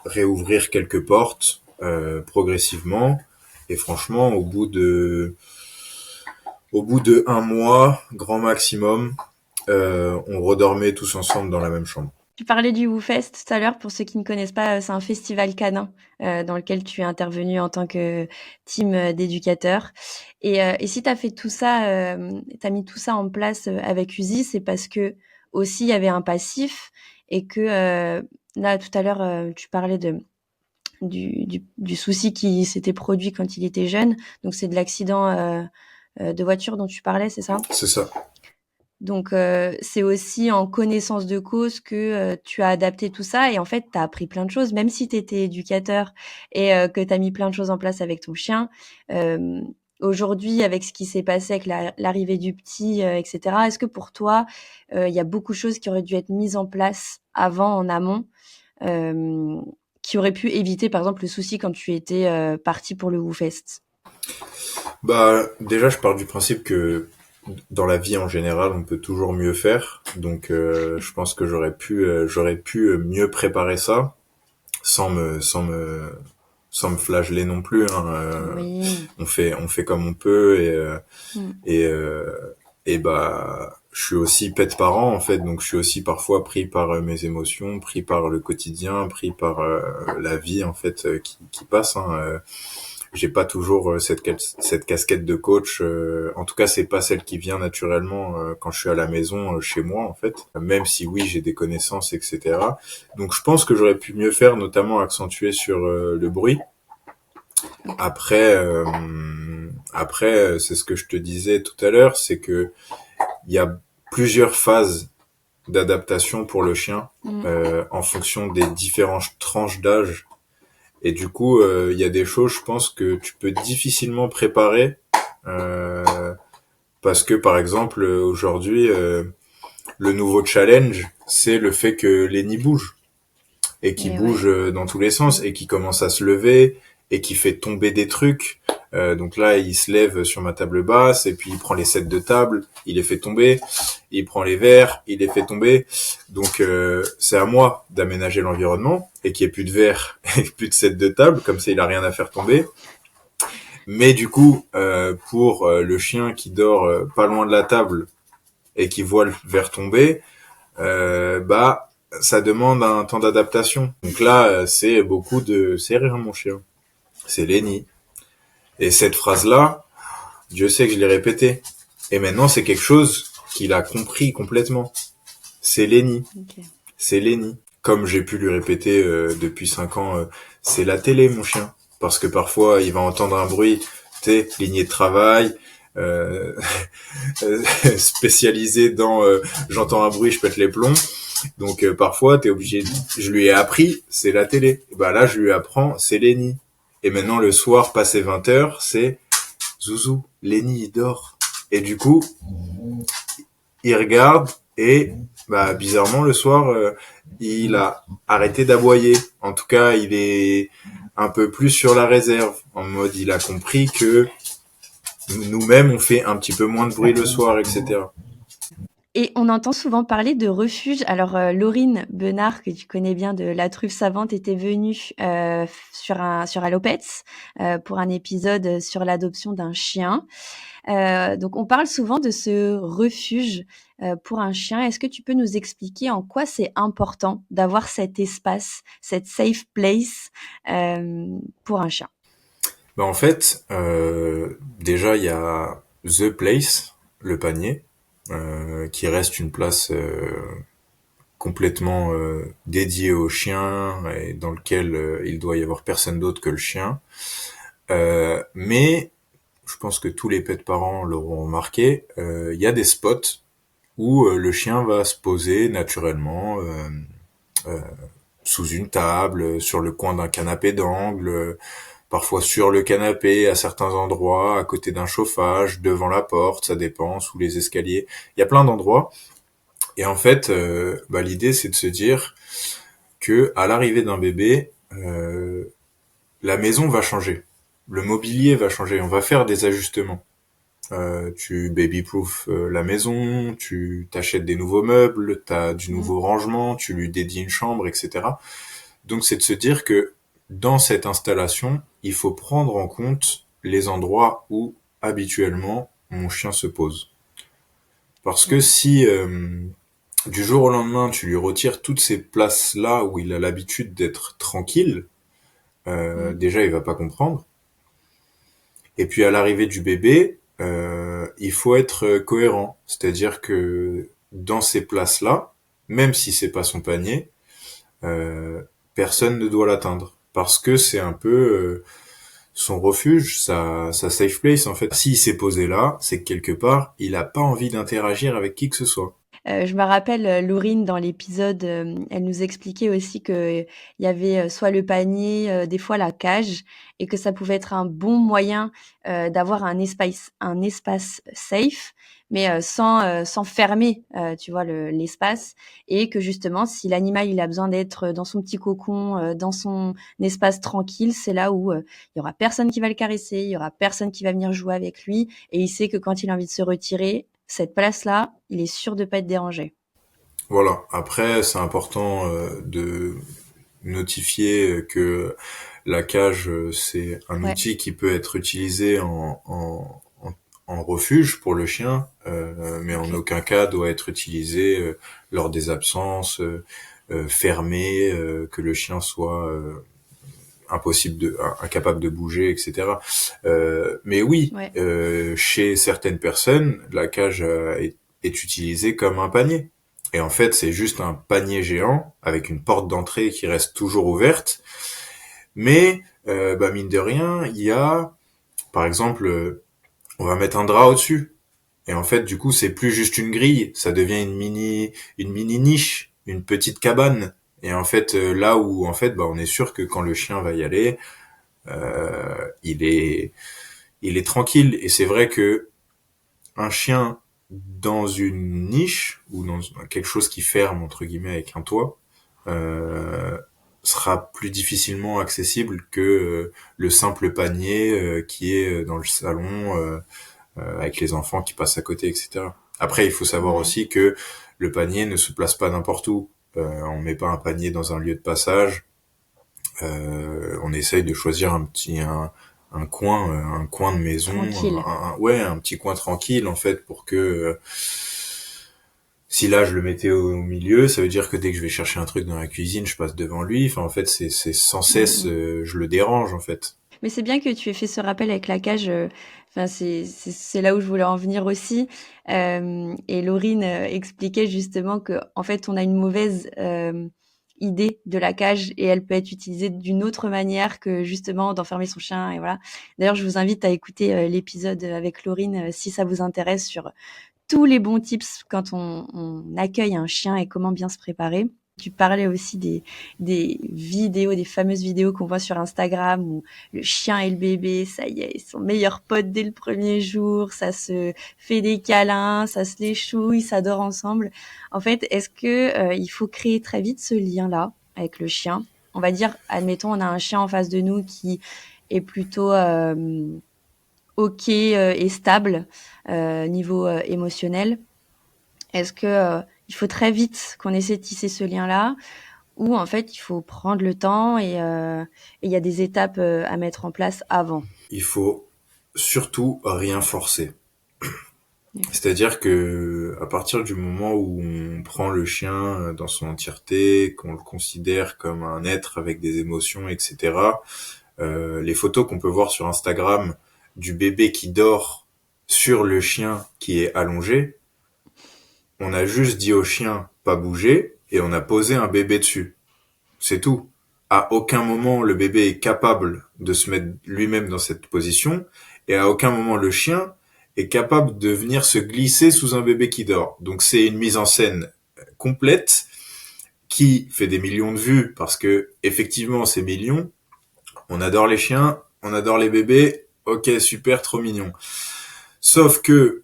réouvrir quelques portes progressivement. Et franchement, au bout de 1 mois, grand maximum, on redormait tous ensemble dans la même chambre. Tu parlais du WooFest tout à l'heure. Pour ceux qui ne connaissent pas, c'est un festival canin dans lequel tu es intervenu en tant que team d'éducateurs. Et si tu as fait tout ça, tu as mis tout ça en place avec Uzi, c'est parce que aussi il y avait un passif et que là, tout à l'heure, tu parlais du souci qui s'était produit quand il était jeune. Donc, c'est de l'accident de voiture dont tu parlais, c'est ça? C'est ça. Donc, c'est aussi en connaissance de cause que, tu as adapté tout ça et en fait, tu as appris plein de choses. Même si tu étais éducateur et que tu as mis plein de choses en place avec ton chien, aujourd'hui, avec ce qui s'est passé avec l'arrivée du petit, et cetera, est-ce que pour toi, il y a beaucoup de choses qui auraient dû être mises en place avant, en amont, hem, qui aurait pu éviter, par exemple, le souci quand tu étais parti pour le WooFest? Bah, déjà, je pars du principe que dans la vie en général, on peut toujours mieux faire. Donc, je pense que j'aurais pu mieux préparer ça sans me flageller non plus. Hein. Oui. On fait comme on peut Mm. et euh, et bah, je suis aussi pet parent en fait, donc je suis aussi parfois pris par mes émotions, pris par le quotidien, pris par la vie en fait qui passe. Hein. J'ai pas toujours cette casquette de coach. En tout cas, c'est pas celle qui vient naturellement quand je suis à la maison chez moi en fait. Même si oui, j'ai des connaissances, etc. Donc je pense que j'aurais pu mieux faire, notamment accentuer sur le bruit. Ok. Après, c'est ce que je te disais tout à l'heure, c'est que il y a plusieurs phases d'adaptation pour le chien Mm. en fonction des différentes tranches d'âge. Et du coup, il y a des choses, je pense, que tu peux difficilement préparer euh, parce que, par exemple, aujourd'hui, le nouveau challenge, c'est le fait que les nids bougent et qui Et bouge ouais. dans tous les sens et qui commence à se lever et qui fait tomber des trucs. Donc là, il se lève sur ma table basse et puis il prend les sets de table, il les fait tomber, il prend les verres, il les fait tomber. Donc c'est à moi d'aménager l'environnement et qu'il n'y ait plus de verres et plus de sets de table, comme ça il a rien à faire tomber. Mais du coup, pour le chien qui dort pas loin de la table et qui voit le verre tomber, bah ça demande un temps d'adaptation. Donc là, c'est beaucoup de c'est rire mon chien, c'est Lenny. Et cette phrase-là, Dieu sait que je l'ai répétée. Et maintenant, c'est quelque chose qu'il a compris complètement. C'est Lenny, Ok. c'est Lenny. Comme j'ai pu lui répéter depuis 5 ans, c'est la télé mon chien. Parce que parfois, il va entendre un bruit, tu sais, lignée de travail, euh, spécialisé dans j'entends un bruit, je pète les plombs. Donc parfois, t'es obligé. Je lui ai appris, c'est la télé. Et bah là, je lui apprends, c'est Lenny. Et maintenant, le soir, passé 20h, c'est Zouzou. Lenny, il dort. Et du coup, il regarde et bah bizarrement le soir, il a arrêté d'aboyer. En tout cas, il est un peu plus sur la réserve. En mode, il a compris que nous-mêmes, on fait un petit peu moins de bruit le soir, etc. Et on entend souvent parler de refuge. Alors, Laurine Benard, que tu connais bien de La Truffe Savante, était venue sur Allopets pour un épisode sur l'adoption d'un chien. Donc, on parle souvent de ce refuge pour un chien. Est-ce que tu peux nous expliquer en quoi c'est important d'avoir cet espace, cette safe place pour un chien? Bah en fait, déjà il y a The Place, le panier, qui reste une place complètement dédiée au chien et dans lequel il doit y avoir personne d'autre que le chien. Mais je pense que tous les pets parents l'auront remarqué, il y a des spots où le chien va se poser naturellement euh, sous une table, sur le coin d'un canapé d'angle, parfois sur le canapé à certains endroits, à côté d'un chauffage, devant la porte, ça dépend, sous les escaliers. Il y a plein d'endroits. Et en fait, bah, l'idée c'est de se dire que à l'arrivée d'un bébé, la maison va changer, le mobilier va changer, on va faire des ajustements. Tu baby-proof la maison, tu t'achètes des nouveaux meubles, t'as du Mmh. nouveau rangement, tu lui dédies une chambre, etc. Donc c'est de se dire que dans cette installation, il faut prendre en compte les endroits où habituellement mon chien se pose. Parce que OK. si du jour au lendemain tu lui retires toutes ces places-là où il a l'habitude d'être tranquille, Mmh. déjà il va pas comprendre. Et puis à l'arrivée du bébé, il faut être cohérent, c'est-à-dire que dans ces places-là, même si c'est pas son panier, euh, personne ne doit l'atteindre parce que c'est un peu son refuge, sa safe place en fait. S'il s'est posé là, c'est que quelque part, il a pas envie d'interagir avec qui que ce soit. Je me rappelle, Laurine dans l'épisode, elle nous expliquait aussi qu'il y avait, soit le panier, des fois la cage et que ça pouvait être un bon moyen, d'avoir un espace safe, mais, sans fermer, tu vois, l'espace et que justement si l'animal il a besoin d'être dans son petit cocon, dans son espace tranquille, c'est là où, il y aura personne qui va le caresser, il y aura personne qui va venir jouer avec lui et il sait que quand il a envie de se retirer, cette place-là, il est sûr de pas être dérangé. Voilà. Après, c'est important de notifier que la cage, c'est un Ouais, outil qui peut être utilisé en refuge pour le chien, mais en OK. aucun cas doit être utilisé lors des absences, fermé, que le chien soit incapable de bouger, etc. Mais oui, Ouais, chez certaines personnes, la cage est utilisée comme un panier. Et en fait, c'est juste un panier géant avec une porte d'entrée qui reste toujours ouverte. Mais bah mine de rien, il y a, par exemple, on va mettre un drap au-dessus. Et en fait, du coup, c'est plus juste une grille, ça devient une mini niche, une petite cabane. Et en fait, là où en fait, bah, on est sûr que quand le chien va y aller, euh, il est, il est tranquille. Et c'est vrai que un chien dans une niche ou dans quelque chose qui ferme entre guillemets avec un toit euh, sera plus difficilement accessible que le simple panier qui est dans le salon avec les enfants qui passent à côté, etc. Après, il faut savoir ouais. aussi que le panier ne se place pas n'importe où. On met pas un panier dans un lieu de passage. On essaye de choisir un coin de maison, Tranquille. ouais, un petit coin tranquille en fait pour que si là je le mettais au milieu, ça veut dire que dès que je vais chercher un truc dans la cuisine, je passe devant lui. Enfin en fait c'est sans Mmh cesse mh. je le dérange en fait. Mais c'est bien que tu aies fait ce rappel avec la cage, enfin c'est là où je voulais en venir aussi. Et Laurine, expliquait justement que en fait, on a une mauvaise, idée de la cage et elle peut être utilisée d'une autre manière que justement d'enfermer son chien et voilà. D'ailleurs, je vous invite à écouter, l'épisode, avec Laurine, si ça vous intéresse sur tous les bons tips quand on accueille un chien et comment bien se préparer. Tu parlais aussi des vidéos, des fameuses vidéos qu'on voit sur Instagram où le chien et le bébé, ça y est, ils sont meilleurs potes dès le premier jour, ça se fait des câlins, ça se les chouille, ça dort ensemble. En fait, est-ce que il faut créer très vite ce lien-là avec le chien? On va dire, admettons, on a un chien en face de nous qui est plutôt OK, et stable, niveau, émotionnel. Est-ce que, il faut très vite qu'on essaie de tisser ce lien-là? Ou en fait, il faut prendre le temps et il y a des étapes, à mettre en place avant? Il faut surtout rien forcer. D'accord. C'est-à-dire que à partir du moment où on prend le chien dans son entièreté, qu'on le considère comme un être avec des émotions, etc., les photos qu'on peut voir sur Instagram du bébé qui dort sur le chien qui est allongé, on a juste dit au chien pas bouger et on a posé un bébé dessus. C'est tout. À aucun moment le bébé est capable de se mettre lui-même dans cette position et à aucun moment le chien est capable de venir se glisser sous un bébé qui dort. Donc c'est une mise en scène complète qui fait des millions de vues parce que effectivement c'est millions. On adore les chiens, on adore les bébés. Ok, super, trop mignon. Sauf que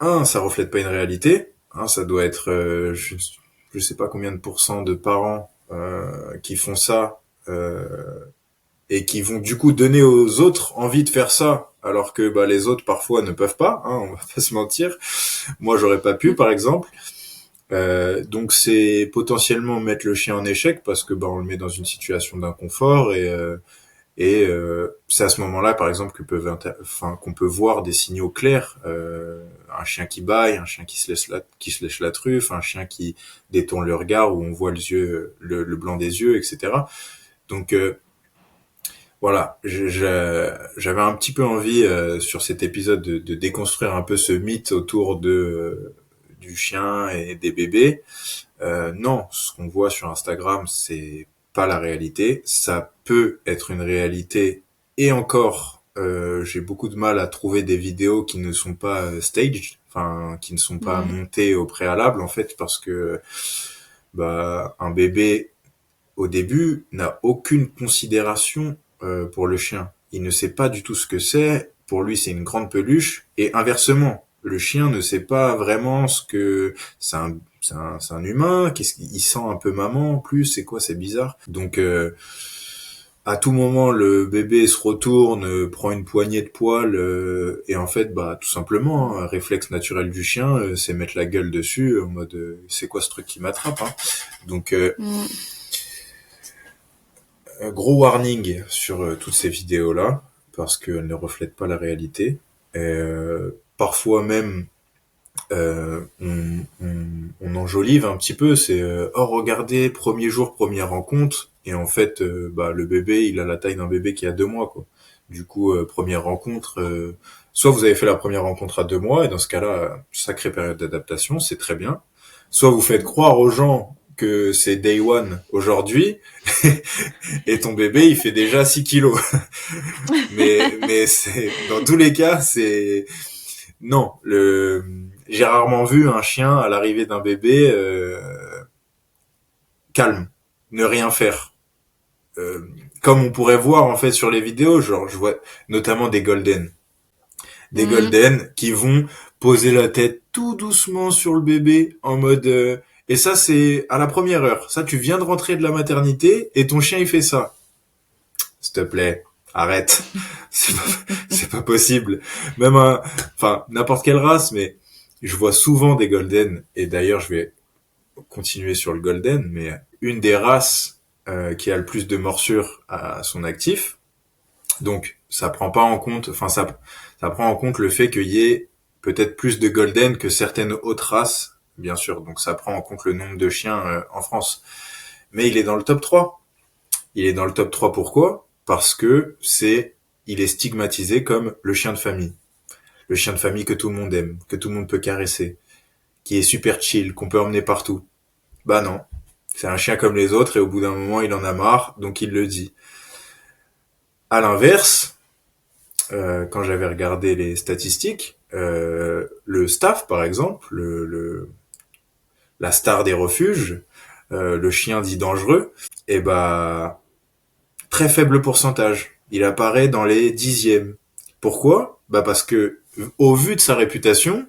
ça reflète pas une réalité. Ça doit être, je sais pas combien de pourcents de parents qui font ça et qui vont du coup donner aux autres envie de faire ça, alors que bah, les autres parfois ne peuvent pas. On va pas se mentir. Moi, j'aurais pas pu, par exemple. Donc c'est potentiellement mettre le chien en échec parce que bah on le met dans une situation d'inconfort et c'est à ce moment-là, par exemple, qu'on peut voir des signaux clairs. Un chien qui bâille, un chien qui se lèche la truffe, un chien qui détourne le regard où on voit le blanc des yeux, etc. Donc voilà, j'avais un petit peu envie sur cet épisode de déconstruire un peu ce mythe autour du chien et des bébés. Non, ce qu'on voit sur Instagram, c'est pas la réalité. Ça peut être une réalité et encore. j'ai beaucoup de mal à trouver des vidéos qui ne sont pas staged, enfin qui ne sont pas Mm. montées au préalable en fait, parce que un bébé au début n'a aucune considération pour le chien. Il ne sait pas du tout ce que c'est. Pour lui, c'est une grande peluche. Et inversement, le chien ne sait pas vraiment ce que c'est un humain. Qu'est-ce qu'il sent un peu maman en plus. C'est quoi? C'est bizarre. Donc à tout moment, le bébé se retourne, prend une poignée de poils, et en fait, tout simplement, un réflexe naturel du chien, c'est mettre la gueule dessus, en mode, c'est quoi ce truc qui m'attrape, hein. Donc, Mm. un gros warning sur toutes ces vidéos-là, parce qu'elles ne reflètent pas la réalité. Parfois même, on enjolive un petit peu, c'est oh regardez, premier jour, première rencontre, et en fait le bébé il a la taille d'un bébé qui a 2 mois quoi. Du coup première rencontre, soit vous avez fait la première rencontre à 2 mois et dans ce cas-là sacrée période d'adaptation, c'est très bien. Soit vous faites croire aux gens que c'est day one aujourd'hui et ton bébé il fait déjà 6 kilos. Mais c'est dans tous les cas c'est non, j'ai rarement vu un chien à l'arrivée d'un bébé calme, ne rien faire. Euh, Comme on pourrait voir en fait sur les vidéos, genre je vois notamment des Mm. golden qui vont poser la tête tout doucement sur le bébé en mode et ça c'est à la première heure. Ça tu viens de rentrer de la maternité et ton chien il fait ça. S'il te plaît, arrête. C'est pas possible. Même enfin n'importe quelle race, mais je vois souvent des golden et d'ailleurs je vais continuer sur le golden, mais une des races qui a le plus de morsures à son actif. Donc ça prend pas en compte, enfin ça prend en compte le fait qu'il y ait peut-être plus de golden que certaines autres races, bien sûr. Donc ça prend en compte le nombre de chiens en France. Mais il est dans le top 3. Il est dans le top 3 pourquoi? Parce que il est stigmatisé comme le chien de famille. Le chien de famille que tout le monde aime, que tout le monde peut caresser, qui est super chill, qu'on peut emmener partout. Bah non. C'est un chien comme les autres et au bout d'un moment, il en a marre, donc il le dit. À l'inverse, quand j'avais regardé les statistiques, le staff, par exemple, la star des refuges, le chien dit dangereux, et très faible pourcentage. Il apparaît dans les dixièmes. Pourquoi? Parce que, au vu de sa réputation,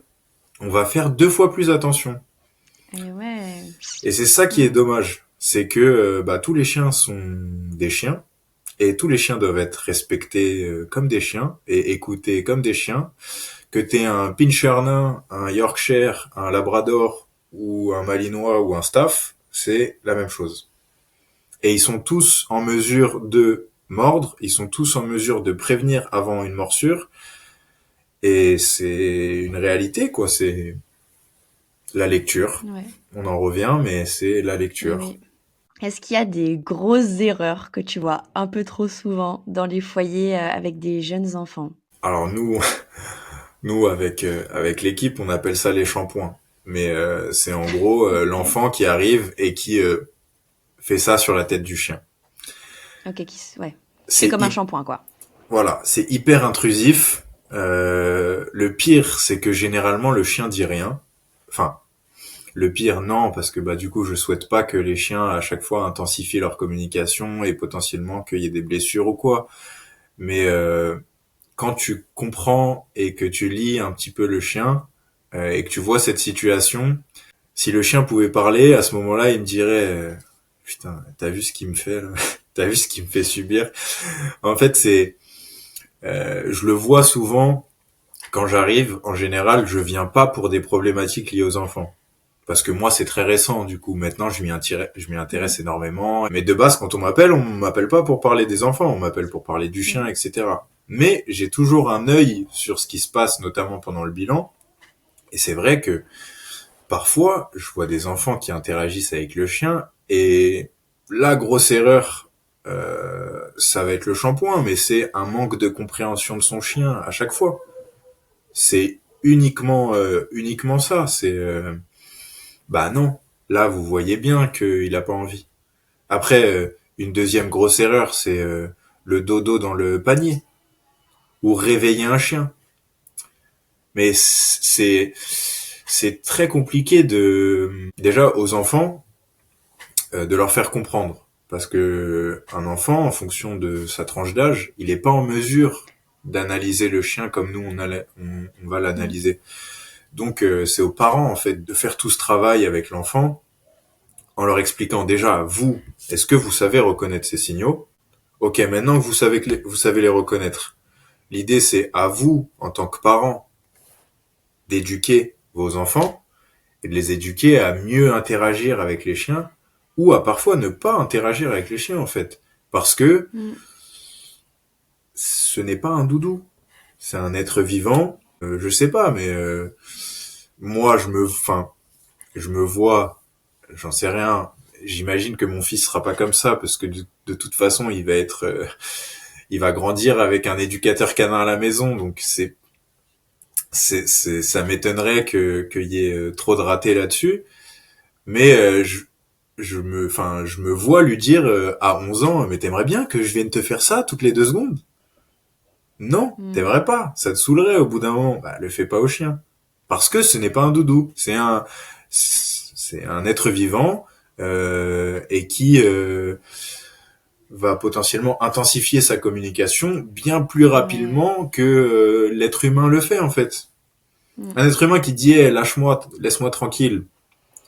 on va faire 2 fois plus attention. Et ouais. Et c'est ça qui est Mm. dommage. C'est que tous les chiens sont des chiens. Et tous les chiens doivent être respectés comme des chiens et écoutés comme des chiens. Que t'aies un pincher nain, un Yorkshire, un Labrador ou un Malinois ou un Staff, c'est la même chose. Et ils sont tous en mesure de mordre, ils sont tous en mesure de prévenir avant une morsure. Et c'est une réalité, quoi. C'est la lecture. Ouais. On en revient, mais c'est la Et lecture. oui. Est-ce qu'il y a des grosses erreurs que tu vois un peu trop souvent dans les foyers avec des jeunes enfants? Alors nous avec l'équipe, on appelle ça les shampoings. Mais c'est en gros Ok. l'enfant qui arrive et qui fait ça sur la tête du chien. Ok, ouais. C'est C'est comme un shampoing, quoi. voilà, c'est hyper intrusif. Le pire, c'est que généralement le chien dit rien. Enfin, le pire, non, parce que du coup, je souhaite pas que les chiens à chaque fois intensifient leur communication et potentiellement qu'il y ait des blessures ou quoi. Mais quand tu comprends et que tu lis un petit peu le chien et que tu vois cette situation, si le chien pouvait parler, à ce moment-là, il me dirait putain, t'as vu ce qu'il me fait là. T'as vu ce qu'il me fait subir. En fait, je le vois souvent quand j'arrive. En général, je viens pas pour des problématiques liées aux enfants. Parce que moi, c'est très récent, du coup. Maintenant, je m'y Mm. intéresse énormément. Mais de base, quand on m'appelle pas pour parler des enfants, on m'appelle pour parler du chien, Mm. etc. Mais j'ai toujours un œil sur ce qui se passe, notamment pendant le bilan. Et c'est vrai que parfois, je vois des enfants qui interagissent avec le chien et la grosse erreur, ça va être le shampoing, mais c'est un manque de compréhension de son chien à chaque fois. C'est uniquement ça. C'est non. Là, vous voyez bien qu'il a pas envie. Après, une deuxième grosse erreur, c'est le dodo dans le panier. ou réveiller un chien. Mais c'est très compliqué déjà aux enfants de leur faire comprendre, parce que un enfant, en fonction de sa tranche d'âge, il est pas en mesure d'analyser le chien comme nous on va Mm. l'analyser. Donc c'est aux parents en fait de faire tout ce travail avec l'enfant en leur expliquant déjà vous, est-ce que vous savez reconnaître ces signaux? Ok, maintenant que vous savez les reconnaître, l'idée c'est à vous en tant que parents d'éduquer vos enfants et de les éduquer à mieux interagir avec les chiens ou à parfois ne pas interagir avec les chiens en fait, parce que Mm. ce n'est pas un doudou, c'est un être vivant. Je sais pas, mais moi je me vois, j'en sais rien. J'imagine que mon fils sera pas comme ça parce que de toute façon il va grandir avec un éducateur canin à la maison, donc ça m'étonnerait qu'il y ait trop de ratés là-dessus. Mais je me vois lui dire à 11 ans, mais t'aimerais bien que je vienne te faire ça toutes les 2 secondes? Non, Mm. t'aimerais pas. Ça te saoulerait au bout d'un moment. Bah, le fais pas au chien. Parce que ce n'est pas un doudou. C'est un être vivant, et qui va potentiellement intensifier sa communication bien plus Ouais. rapidement que l'être humain le fait, en fait. Mm. Un être humain qui dit, hey, lâche-moi, laisse-moi tranquille.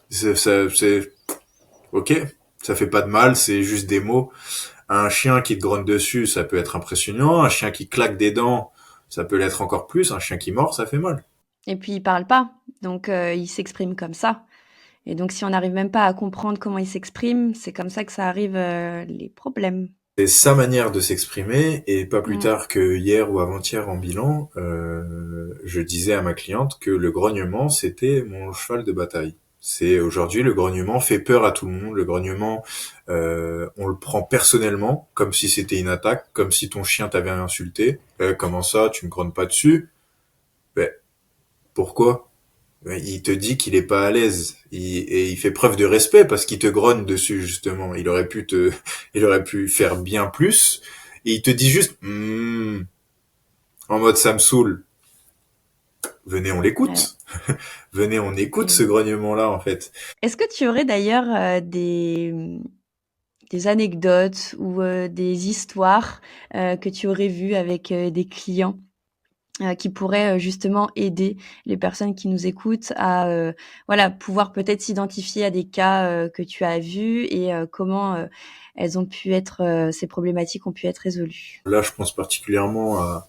C'est ok. Ça fait pas de mal, c'est juste des mots. Un chien qui te grogne dessus, ça peut être impressionnant. Un chien qui claque des dents, ça peut l'être encore plus. Un chien qui mord, ça fait mal. Et puis il parle pas, donc il s'exprime comme ça. Et donc si on n'arrive même pas à comprendre comment il s'exprime, c'est comme ça que ça arrive, les problèmes. C'est sa manière de s'exprimer, et pas plus Mmh. tard que hier ou avant-hier en bilan, je disais à ma cliente que le grognement, c'était mon cheval de bataille. C'est aujourd'hui, le grognement fait peur à tout le monde. Le grognement, on le prend personnellement, comme si c'était une attaque, comme si ton chien t'avait insulté. Comment ça, tu me grognes pas dessus? Ben, pourquoi? Il te dit qu'il est pas à l'aise, et il fait preuve de respect parce qu'il te grogne dessus justement. Il aurait pu faire bien plus. Et il te dit juste, en mode ça me saoule. Venez, on Ouais. l'écoute. Venez, on écoute ce Et grognement-là en fait. est-ce que tu aurais d'ailleurs, des anecdotes ou, des histoires, que tu aurais vues avec, des clients, qui pourraient, justement aider les personnes qui nous écoutent à, voilà, pouvoir peut-être s'identifier à des cas, que tu as vus et comment, elles ont pu être, ces problématiques ont pu être résolues? Là, je pense particulièrement à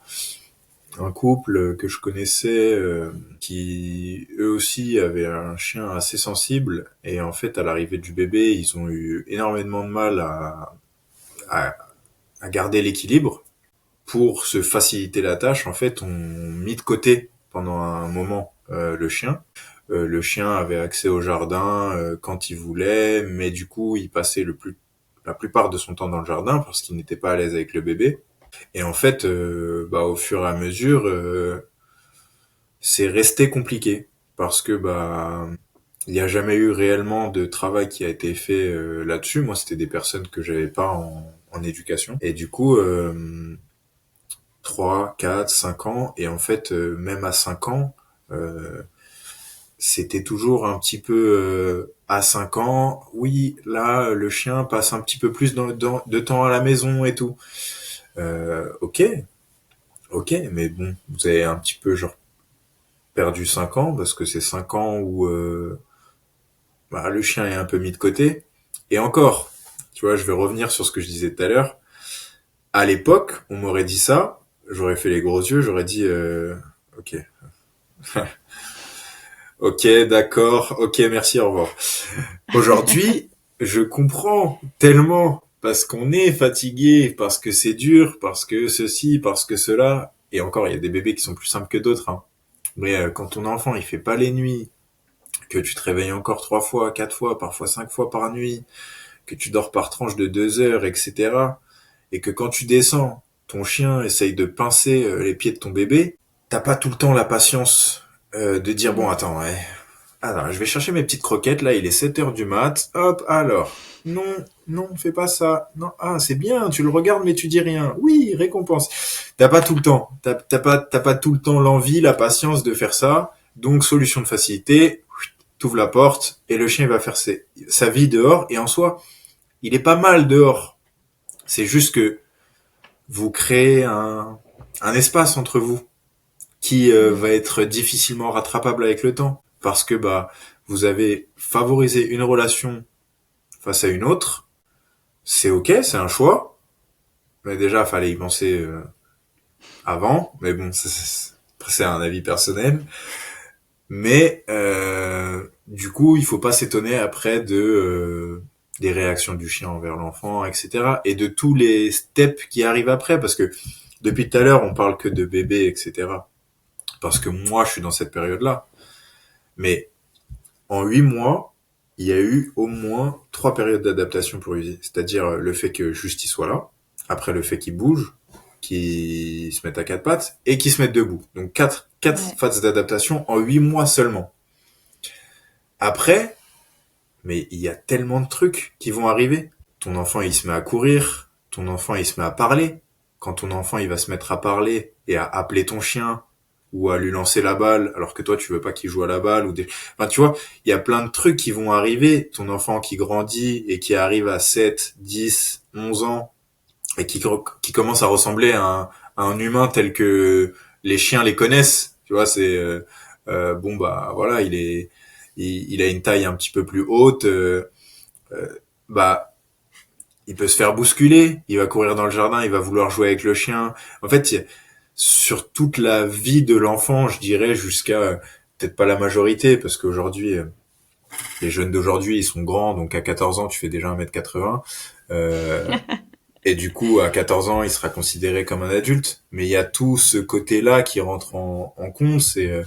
un couple que je connaissais, qui eux aussi avaient un chien assez sensible, et en fait à l'arrivée du bébé, ils ont eu énormément de mal à, à garder l'équilibre. Pour se faciliter la tâche, en fait, on mis de côté pendant un moment le chien. Le chien avait accès au jardin quand il voulait, mais du coup, il passait la plupart de son temps dans le jardin parce qu'il n'était pas à l'aise avec le bébé. Et en fait, au fur et à mesure, c'est resté compliqué parce que il n'y a jamais eu réellement de travail qui a été fait là-dessus. Moi, c'était des personnes que j'avais pas en éducation. Et du coup, 3, 4, 5 ans, et en fait, même à 5 ans, euh, c'était toujours un petit peu à 5 ans, oui, là, le chien passe un petit peu plus de temps à la maison et tout. Ok, ok, mais bon, vous avez un petit peu genre perdu 5 ans, parce que c'est 5 ans où le chien est un peu mis de côté. Et encore, tu vois, je vais revenir sur ce que je disais tout à l'heure. À l'époque, on m'aurait dit ça, j'aurais fait les gros yeux, j'aurais dit, ok, ok, d'accord, ok, merci, au revoir. Aujourd'hui, je comprends tellement parce qu'on est fatigué, parce que c'est dur, parce que ceci, parce que cela. Et encore, il y a des bébés qui sont plus simples que d'autres, hein. Mais quand ton enfant, il fait pas les nuits, que tu te réveilles encore 3 fois, 4 fois, parfois 5 fois par nuit, que tu dors par tranche de 2 heures, etc. Et que quand tu descends, ton chien essaye de pincer les pieds de ton bébé, t'as pas tout le temps la patience de dire bon, Mmh. attends, ouais, Alors, je vais chercher mes petites croquettes, là, il est 7 heures du mat. Hop, alors. Non, non, fais pas ça. Non, ah, c'est bien, tu le regardes, mais tu dis rien. Oui, récompense. T'as pas tout le temps. T'as pas tout le temps l'envie, la patience de faire ça. Donc, solution de facilité. T'ouvres la porte, et le chien va faire sa vie dehors. Et en soi, il est pas mal dehors. C'est juste que vous créez un espace entre vous qui va être difficilement rattrapable avec le temps. Parce que, bah, vous avez favorisé une relation face à une autre, c'est ok, c'est un choix. Mais déjà, fallait y penser avant. Mais bon, c'est un avis personnel. Mais du coup, il faut pas s'étonner après des réactions du chien envers l'enfant, etc. Et de tous les steps qui arrivent après, parce que depuis tout à l'heure, on parle que de bébé, etc. Parce que moi, je suis dans cette période-là. Mais en 8 mois, il y a eu au moins 3 périodes d'adaptation pour Uzi. C'est-à-dire le fait que juste il soit là, après le fait qu'il bouge, qu'il se mette à 4 pattes et qu'il se mette debout. Donc quatre Ouais. phases d'adaptation en 8 mois seulement. Après, mais il y a tellement de trucs qui vont arriver. Ton enfant, il se met à courir. Ton enfant, il se met à parler. Quand ton enfant, il va se mettre à parler et à appeler ton chien ou à lui lancer la balle, alors que toi, tu veux pas qu'il joue à la balle enfin, tu vois, il y a plein de trucs qui vont arriver. Ton enfant qui grandit et qui arrive à 7, 10, 11 ans et qui commence à ressembler à un humain tel que les chiens les connaissent. Tu vois, c'est bon bah voilà, il a une taille un petit peu plus haute. Euh, bah il peut se faire bousculer, il va courir dans le jardin, il va vouloir jouer avec le chien. En fait, sur toute la vie de l'enfant, je dirais jusqu'à peut-être pas la majorité, parce qu'aujourd'hui, les jeunes d'aujourd'hui, ils sont grands, donc à 14 ans, tu fais déjà 1,80 m. Et du coup, à 14 ans, il sera considéré comme un adulte. Mais il y a tout ce côté-là qui rentre en compte, c'est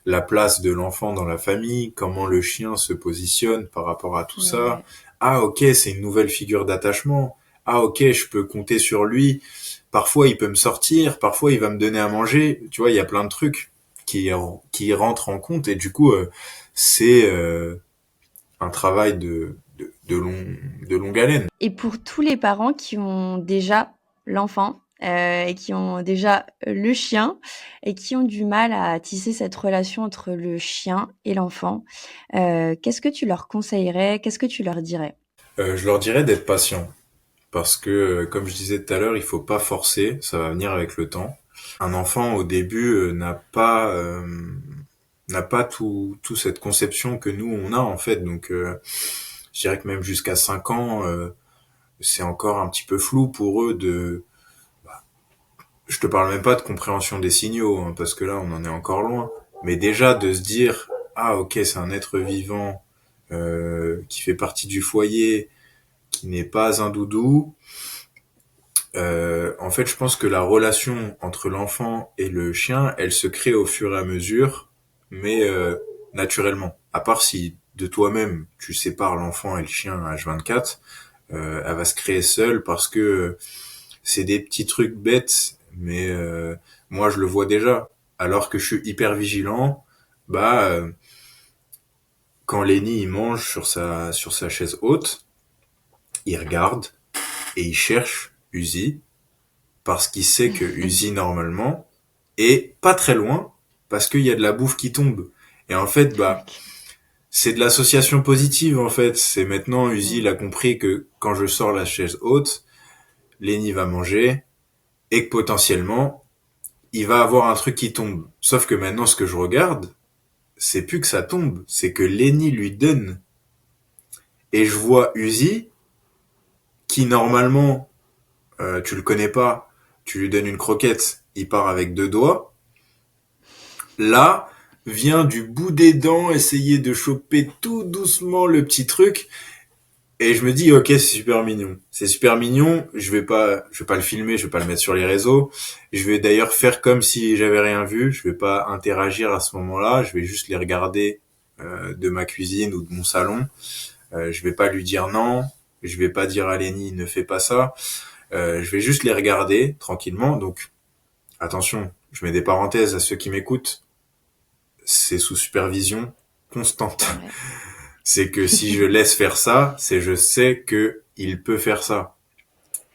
la place de l'enfant dans la famille, comment le chien se positionne par rapport à tout ça. Ouais. Ah ok, c'est une nouvelle figure d'attachement. Ah ok, je peux compter sur lui. Parfois il peut me sortir, parfois il va me donner à manger. Tu vois, il y a plein de trucs qui rentrent en compte et du coup c'est un travail de longue haleine. Et pour tous les parents qui ont déjà l'enfant et qui ont déjà le chien et qui ont du mal à tisser cette relation entre le chien et l'enfant, qu'est-ce que tu leur conseillerais? Qu'est-ce que tu leur dirais? Je leur dirais d'être patient parce que comme je disais tout à l'heure, il faut pas forcer, ça va venir avec le temps. Un enfant au début n'a pas tout cette conception que nous on a en fait, donc je dirais que même jusqu'à 5 ans c'est encore un petit peu flou pour eux de je te parle même pas de compréhension des signaux hein, parce que là on en est encore loin, mais déjà de se dire ah ok c'est un être vivant qui fait partie du foyer, qui n'est pas un doudou. En fait, je pense que la relation entre l'enfant et le chien, elle se crée au fur et à mesure, mais naturellement. À part si de toi-même tu sépares l'enfant et le chien à H24, elle va se créer seule parce que c'est des petits trucs bêtes, mais moi je le vois déjà. Alors que je suis hyper vigilant, bah quand Lenny il mange sur sa chaise haute, il regarde et il cherche Uzi parce qu'il sait que Uzi normalement est pas très loin parce qu'il y a de la bouffe qui tombe. Et en fait, bah, OK. c'est de l'association positive en fait. C'est maintenant Uzi Mmh. il a compris que quand je sors la chaise haute, Lenny va manger et que potentiellement il va avoir un truc qui tombe. Sauf que maintenant ce que je regarde, c'est plus que ça tombe, c'est que Lenny lui donne. Et je vois Uzi qui normalement tu le connais pas, tu lui donnes une croquette, il part avec 2 doigts. Là, vient du bout des dents essayer de choper tout doucement le petit truc. Et je me dis, ok, c'est super mignon. C'est super mignon. Je vais pas le filmer, je vais pas le mettre sur les réseaux. Je vais d'ailleurs faire comme si j'avais rien vu. Je vais pas interagir à ce moment-là. Je vais juste les regarder de ma cuisine ou de mon salon. Je vais pas lui dire non. Je vais pas dire à Lenny, ne fais pas ça. Je vais juste les regarder tranquillement. Donc, attention, je mets des parenthèses à ceux qui m'écoutent. C'est sous supervision. constante. Ouais. C'est que si je laisse faire ça, c'est je sais que il peut faire ça.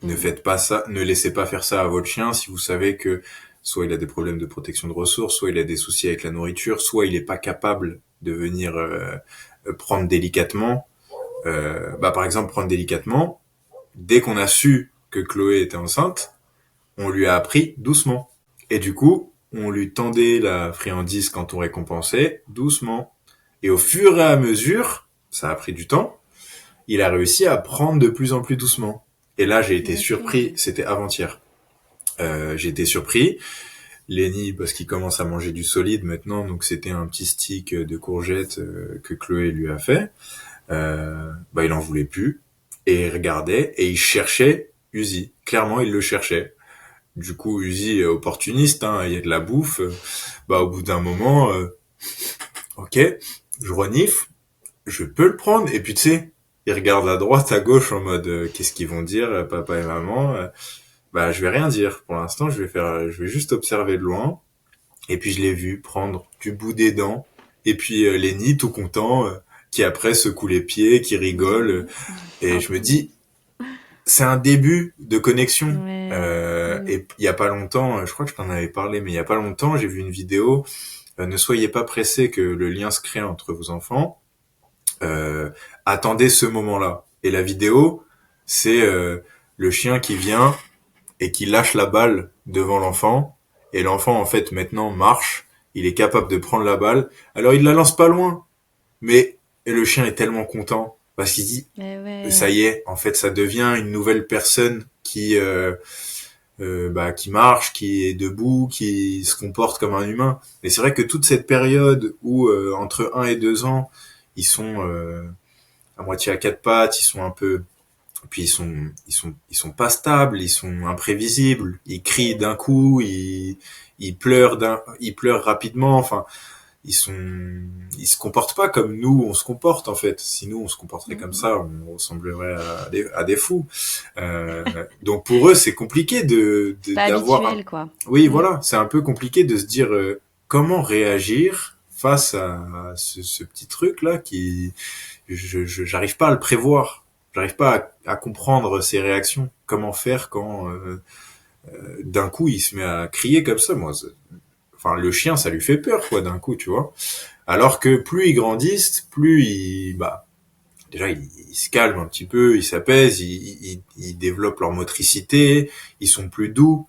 Ne Mm. faites pas ça, ne laissez pas faire ça à votre chien si vous savez que soit il a des problèmes de protection de ressources, soit il a des soucis avec la nourriture, soit il est pas capable de venir prendre délicatement. Bah par exemple prendre délicatement. Dès qu'on a su que Chloé était enceinte, on lui a appris doucement. Et du coup, on lui tendait la friandise quand on récompensait doucement. Et au fur et à mesure, ça a pris du temps, il a réussi à prendre de plus en plus doucement. Et là, j'ai été Ok. surpris, c'était avant-hier. J'ai été surpris. Lenny, parce qu'il commence à manger du solide maintenant, donc c'était un petit stick de courgettes que Chloé lui a fait. Bah, il en voulait plus. Et il regardait, et il cherchait Uzi. Clairement, il le cherchait. Du coup, Uzi est opportuniste, hein, il y a de la bouffe. Bah, au bout d'un moment, ok, je renifle, je peux le prendre. Et puis, tu sais, il regarde à droite, à gauche en mode, qu'est-ce qu'ils vont dire, papa et maman. Bah, je vais rien dire. Pour l'instant, je vais juste observer de loin. Et puis, je l'ai vu prendre du bout des dents. Et puis, Lenny, tout content, qui après secoue les pieds, qui rigole. Et Trop je me trop bien. dis, c'est un début de connexion. Ouais. Mm. Et il y a pas longtemps, je crois que je t'en avais parlé, mais il y a pas longtemps, j'ai vu une vidéo. Ne soyez pas pressés que le lien se crée entre vos enfants. Euh, Attendez ce moment-là. Et la vidéo, c'est le chien qui vient et qui lâche la balle devant l'enfant. Et l'enfant, en fait, maintenant marche. Il est capable de prendre la balle. Alors, il la lance pas loin. Mais et le chien est tellement content parce qu'il dit, Eh ça ouais. y est, en fait, ça devient une nouvelle personne bah, qui marche, qui est debout, qui se comporte comme un humain. Et c'est vrai que toute cette période où entre 1 et 2 ans, ils sont à moitié à quatre pattes, ils sont un peu, puis ils sont pas stables, ils sont imprévisibles, ils crient d'un coup, ils pleurent rapidement. Enfin, ils se comportent pas comme nous on se comporte en fait. Si nous on se comporterait comme Mm, ça, on ressemblerait à des fous. Donc pour eux c'est compliqué c'est pas d'avoir un... habituel, quoi. Oui Mm. voilà, c'est un peu compliqué de se dire comment réagir face à ce petit truc là qui j'arrive pas à le prévoir. J'arrive pas à comprendre ses réactions. Comment faire quand d'un coup il se met à crier comme ça. Moi, enfin le chien ça lui fait peur quoi d'un coup, tu vois. Alors que plus ils grandissent, plus ils, bah, déjà ils se calment un petit peu, ils s'apaisent, ils développent leur motricité, ils sont plus doux.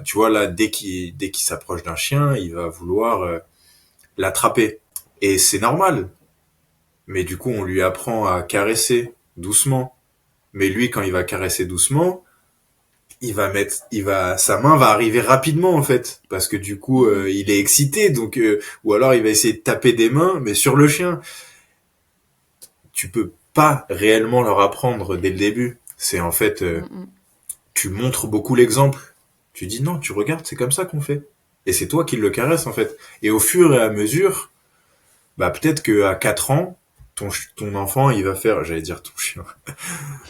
Tu vois là, dès qu'il s'approche d'un chien, il va vouloir l'attraper. Et c'est normal. Mais du coup, on lui apprend à caresser doucement. Mais lui, quand il va caresser doucement, sa main va arriver rapidement en fait, parce que du coup, Mm, il est excité, donc, ou alors il va essayer de taper des mains, mais sur le chien. Tu peux pas réellement leur apprendre dès le début. C'est en fait, mm, mm. tu montres beaucoup l'exemple. Tu dis non, tu regardes, c'est comme ça qu'on fait. Et c'est toi qui le caresses en fait. Et au fur et à mesure, bah peut-être que à 4 ans, ton enfant, il va faire, j'allais dire ton chien,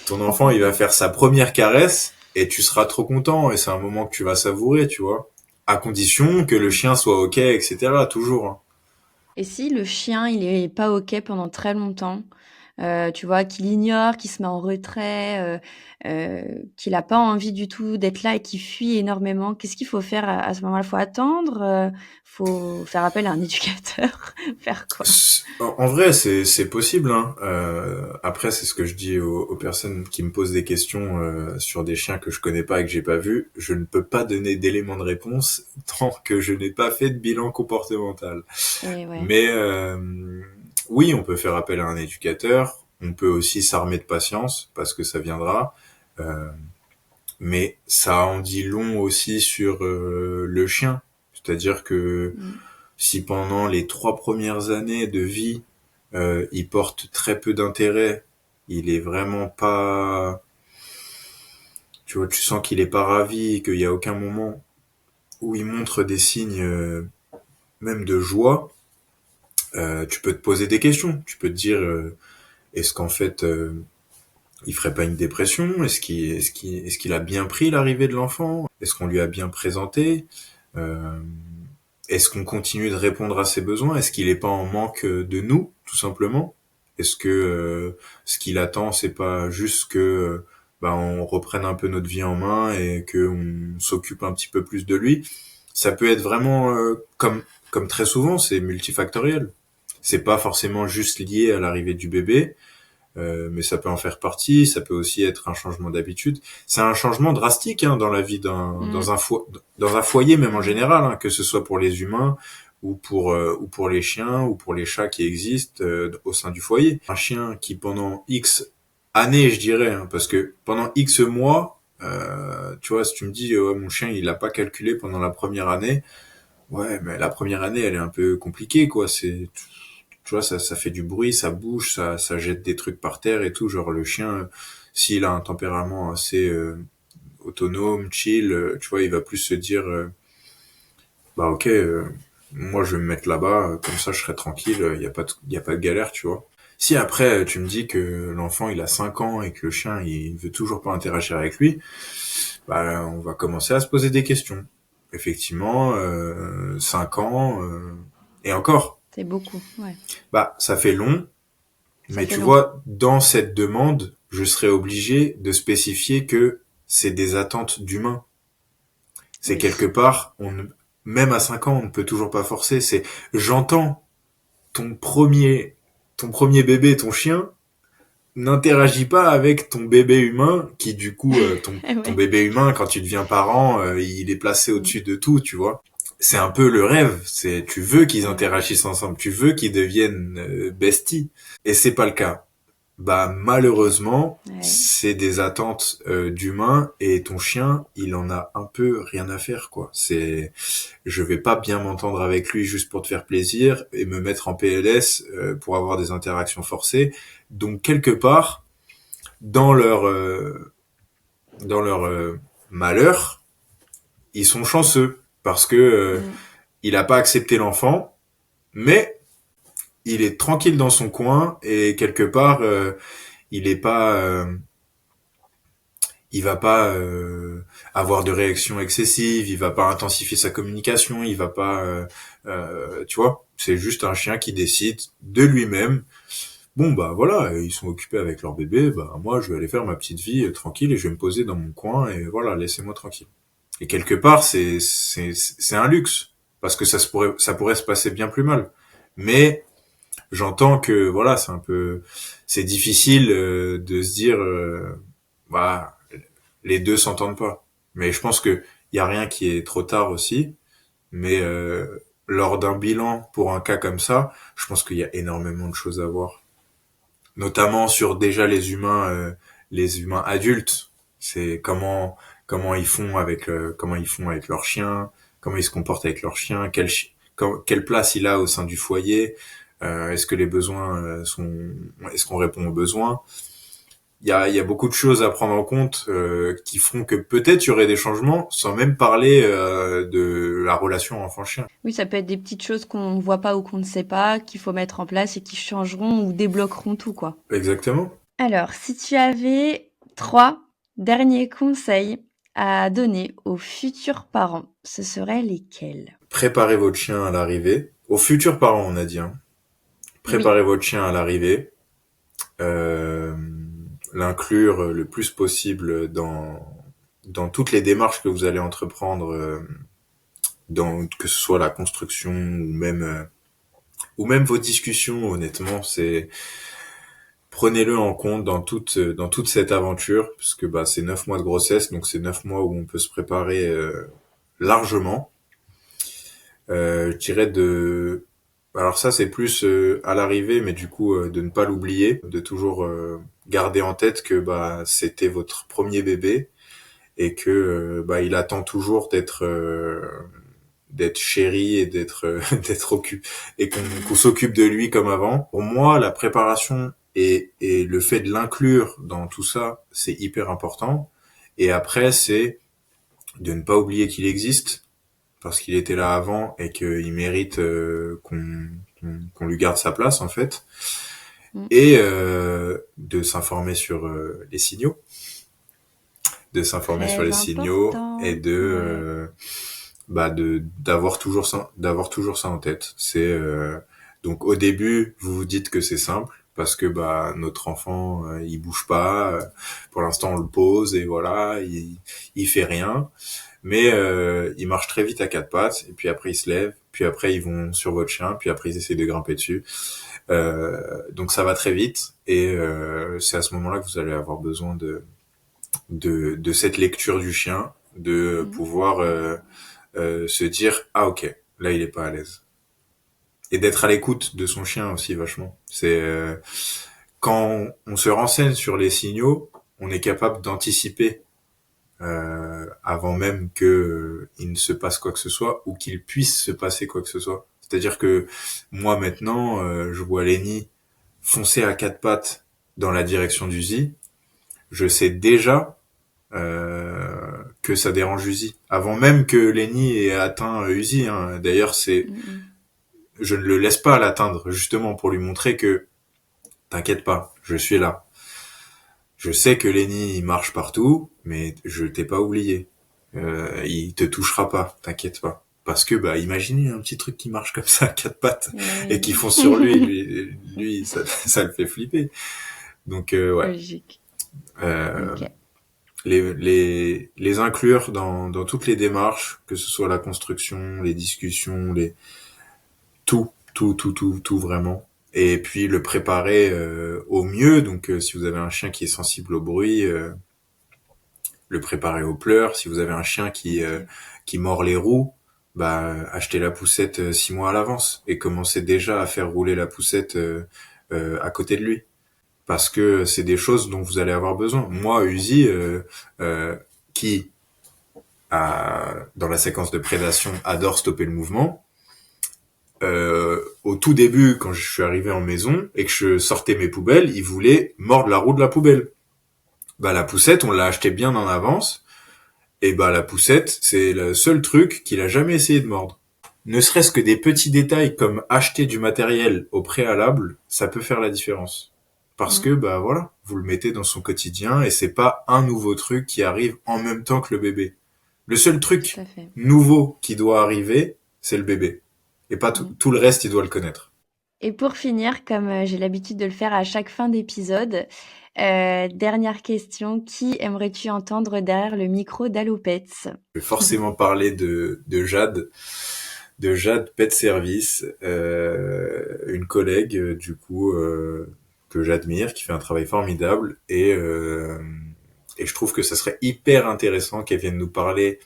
ton enfant, il va faire sa première caresse et tu seras trop content et c'est un moment que tu vas savourer, tu vois. À condition que le Mm. chien soit ok, etc. Toujours. Hein. Et si le chien, il est pas OK pendant très longtemps, tu vois, qu'il ignore, qu'il se met en retrait, qu'il a pas envie du tout d'être là et qu'il fuit énormément, qu'est-ce qu'il faut faire à ce moment-là? Faut attendre, faut faire appel à un éducateur, faire quoi? En vrai, c'est possible. Hein. Après, c'est ce que je dis aux personnes qui me posent des questions sur des chiens que je connais pas et que j'ai pas vus. Je ne peux pas donner d'éléments de réponse tant que je n'ai pas fait de bilan comportemental. Et ouais. Mais oui, on peut faire appel à un éducateur. On peut aussi s'armer de patience parce que ça viendra. Euh, mais ça en dit long aussi sur le chien. C'est-à-dire que Mmh. si pendant les 3 premières années de vie, il porte très peu d'intérêt, il est vraiment pas, tu vois, tu sens qu'il est pas ravi, qu'il y a aucun moment où il montre des signes même de joie, tu peux te poser des questions. Tu peux te dire, est-ce qu'en fait, il ferait pas une dépression? Est-ce qu'il a bien pris l'arrivée de l'enfant? Est-ce qu'on lui a bien présenté? Euh, est-ce qu'on continue de répondre à ses besoins? Est-ce qu'il est pas en manque de nous, tout simplement? Est-ce que ce qu'il attend, c'est pas juste que on reprenne un peu notre vie en main et que on s'occupe un petit peu plus de lui? Ça peut être vraiment comme très souvent, c'est multifactoriel. C'est pas forcément juste lié à l'arrivée du bébé, mais ça peut en faire partie. Ça peut aussi être un changement d'habitude. C'est un changement drastique dans la vie Mm. dans un foyer même en général, que ce soit pour les humains ou pour les chiens ou pour les chats qui existent au sein du foyer. Un chien qui pendant X années, je dirais, parce que pendant X mois, tu vois, si tu me dis ouais, mon chien il a pas calculé pendant la première année, ouais, mais la première année elle est un peu compliquée quoi. C'est tu vois, ça fait du bruit, ça bouge, ça jette des trucs par terre et tout. Genre le chien, s'il a un tempérament assez autonome, chill, tu vois, il va plus se dire, bah ok, moi je vais me mettre là-bas, comme ça je serai tranquille, y a pas de galère, tu vois. Si après tu me dis que l'enfant il a 5 ans et que le chien il veut toujours pas interagir avec lui, bah on va commencer à se poser des questions. Effectivement, 5 ans, et encore, C'est beaucoup, ouais. bah ça fait long. Ça Mais fait tu long. vois, dans cette demande, je serais obligé de spécifier que c'est des attentes d'humains. C'est Oui. quelque part, même à 5 ans, on ne peut toujours pas forcer. J'entends ton ton premier bébé, ton chien, n'interagit pas avec ton bébé humain, qui du coup, ton Ouais. bébé humain, quand tu deviens parent, il est placé Mm. au-dessus de tout, tu vois. C'est un peu le rêve. Tu veux qu'ils Ouais. interagissent ensemble, tu veux qu'ils deviennent besties, et c'est pas le cas. Bah malheureusement, Ouais. c'est des attentes d'humains et ton chien, il en a un peu rien à faire quoi. Je vais pas bien m'entendre avec lui juste pour te faire plaisir et me mettre en PLS pour avoir des interactions forcées. Donc quelque part dans leur malheur, ils sont chanceux parce que Mm. il a pas accepté l'enfant, mais il est tranquille dans son coin et quelque part il est pas il va pas avoir de réaction excessive, il va pas intensifier sa communication, il va pas, tu vois, c'est juste un chien qui décide de lui-même. Bon bah voilà, ils sont occupés avec leur bébé, bah moi je vais aller faire ma petite vie tranquille et je vais me poser dans mon coin et voilà, laissez-moi tranquille. Et quelque part c'est un luxe parce que ça pourrait se passer bien plus mal. Mais j'entends que voilà, c'est difficile de se dire bah les deux s'entendent pas. Mais je pense que y a rien qui est trop tard aussi. Mais lors d'un bilan pour un cas comme ça, je pense qu'il y a énormément de choses à voir, notamment sur déjà les humains adultes. C'est comment ils font comment ils font avec leur chien, comment ils se comportent avec leur chien, quelle place il a au sein du foyer. Est-ce que les besoins est-ce qu'on répond aux besoins? Il y a beaucoup de choses à prendre en compte qui feront que peut-être il y aurait des changements sans même parler de la relation enfant-chien. Oui, ça peut être des petites choses qu'on ne voit pas ou qu'on ne sait pas, qu'il faut mettre en place et qui changeront ou débloqueront tout, quoi. Exactement. Alors, si tu avais 3 derniers conseils à donner aux futurs parents, ce seraient lesquels? Préparez votre chien à l'arrivée. Aux futurs parents, on a dit. Hein. Oui. Préparez votre chien à l'arrivée. Euh, L'inclure le plus possible dans toutes les démarches que vous allez entreprendre, que ce soit la construction ou même vos discussions. Honnêtement, prenez-le en compte dans toute cette aventure, parce que bah c'est 9 mois de grossesse, donc c'est 9 mois où on peut se préparer largement. Je dirais alors ça c'est plus à l'arrivée, mais du coup de ne pas l'oublier, de toujours garder en tête que bah c'était votre premier bébé et que bah il attend toujours d'être chéri et d'être d'être occupé et qu'on s'occupe de lui comme avant. Pour moi, la préparation et le fait de l'inclure dans tout ça, c'est hyper important. Et après, c'est de ne pas oublier qu'il existe parce qu'il était là avant et qu'il mérite qu'on lui garde sa place en fait. Mm. Et de s'informer sur les signaux, de s'informer sur Très les signaux important. Ouais. bah d'avoir toujours ça en tête. Donc au début, vous vous dites que c'est simple parce que bah notre enfant il bouge pas, pour l'instant on le pose et voilà, il fait rien, mais il marche très vite à quatre pattes et puis après il se lève, puis après ils vont sur votre chien, puis après ils essaient de grimper dessus. Donc ça va très vite et c'est à ce moment-là que vous allez avoir besoin de cette lecture du chien, de Mhm. pouvoir se dire ah ok, là il est pas à l'aise, et d'être à l'écoute de son chien aussi vachement. Quand on se renseigne sur les signaux, on est capable d'anticiper avant même que il ne se passe quoi que ce soit ou qu'il puisse se passer quoi que ce soit. C'est-à-dire que moi maintenant, je vois Lenny foncer à quatre pattes dans la direction d'Uzi, je sais déjà que ça dérange Uzi. Avant même que Lenny ait atteint Uzi, hein. D'ailleurs, Mhm. je ne le laisse pas l'atteindre, justement pour lui montrer que t'inquiète pas, je suis là. Je sais que Lenny il marche partout, mais je t'ai pas oublié. Il te touchera pas, t'inquiète pas. Parce que bah imaginez un petit truc qui marche comme ça à quatre pattes et qui Oui. fonce sur lui, lui ça le fait flipper. Donc ouais, Logique. euh, Ok. les inclure dans toutes les démarches, que ce soit la construction, les discussions, tout vraiment. Et puis le préparer au mieux. Donc si vous avez un chien qui est sensible au bruit, le préparer aux pleurs. Si vous avez un chien Ok. qui mord les roues, bah achetez la poussette 6 mois à l'avance et commencez déjà à faire rouler la poussette à côté de lui. Parce que c'est des choses dont vous allez avoir besoin. Moi, Uzi, euh, qui dans la séquence de prédation adore stopper le mouvement, au tout début, quand je suis arrivé en maison et que je sortais mes poubelles, il voulait mordre la roue de la poubelle. Bah la poussette, on l'a acheté bien en avance, et bah la poussette, c'est le seul truc qu'il a jamais essayé de mordre. Ne serait-ce que des petits détails comme acheter du matériel au préalable, ça peut faire la différence. Parce Mm. que bah voilà, vous le mettez dans son quotidien et c'est pas un nouveau truc qui arrive en même temps que le bébé. Le seul Tout truc à fait. nouveau qui doit arriver, c'est le bébé. Et pas Mm. tout le reste, il doit le connaître. Et pour finir, comme j'ai l'habitude de le faire à chaque fin d'épisode, dernière question, qui aimerais-tu entendre derrière le micro d'Alopets? Je vais forcément parler de Jade Pet Service, une collègue du coup que j'admire, qui fait un travail formidable, et je trouve que ça serait hyper intéressant qu'elle vienne nous parler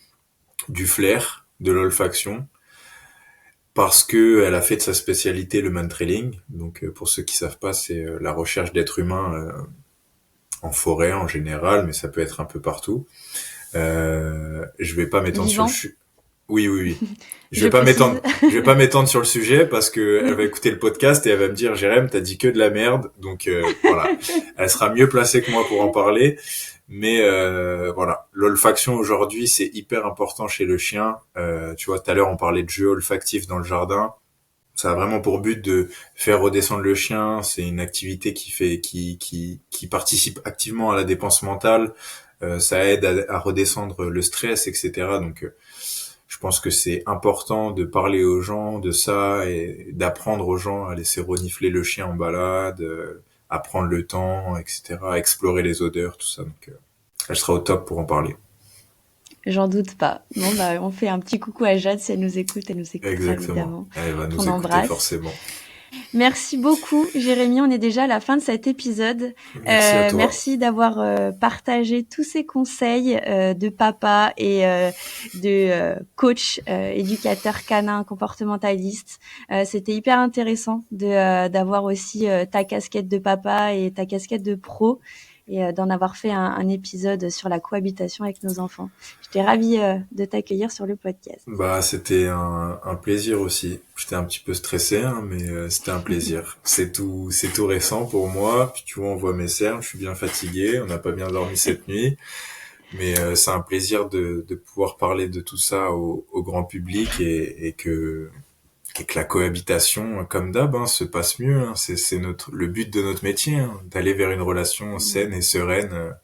du flair, de l'olfaction, parce que elle a fait de sa spécialité le mantrailing. Donc pour ceux qui savent pas, c'est la recherche d'êtres humains en forêt en général, mais ça peut être un peu partout. Je vais pas m'étendre sur le Vivant, Oui, oui, oui. je précise. Je vais pas m'étendre sur le sujet parce que elle va écouter le podcast et elle va me dire, Jérém, t'as dit que de la merde. Donc voilà, elle sera mieux placée que moi pour en parler. Mais voilà, l'olfaction aujourd'hui, c'est hyper important chez le chien. Tu vois, tout à l'heure on parlait de jeu olfactif dans le jardin. Ça a vraiment pour but de faire redescendre le chien. C'est une activité qui participe activement à la dépense mentale. Ça aide à redescendre le stress, etc. Donc je pense que c'est important de parler aux gens de ça et d'apprendre aux gens à laisser renifler le chien en balade, à prendre le temps, etc., à explorer les odeurs, tout ça. Donc, elle sera au top pour en parler. J'en doute pas. Bon, bah, on fait un petit coucou à Jade si elle nous écoutera Exactement. évidemment, Elle va qu'on nous écouter embrasse. forcément. Merci beaucoup, Jérémy. On est déjà à la fin de cet épisode. Merci à toi. Merci d'avoir partagé tous ces conseils de papa et de coach, éducateur canin, comportementaliste. C'était hyper intéressant d'avoir aussi ta casquette de papa et ta casquette de pro et d'en avoir fait un épisode sur la cohabitation avec nos enfants. J'étais ravie de t'accueillir sur le podcast. Bah, c'était un plaisir aussi. J'étais un petit peu stressé, hein, mais c'était un plaisir. C'est tout récent pour moi. Puis tu vois, on voit mes cernes, je suis bien fatigué. On n'a pas bien dormi cette nuit. Mais c'est un plaisir de pouvoir parler de tout ça au grand public et que la cohabitation, comme d'hab, hein, se passe mieux. Hein. C'est le but de notre métier, hein, d'aller vers une relation saine et sereine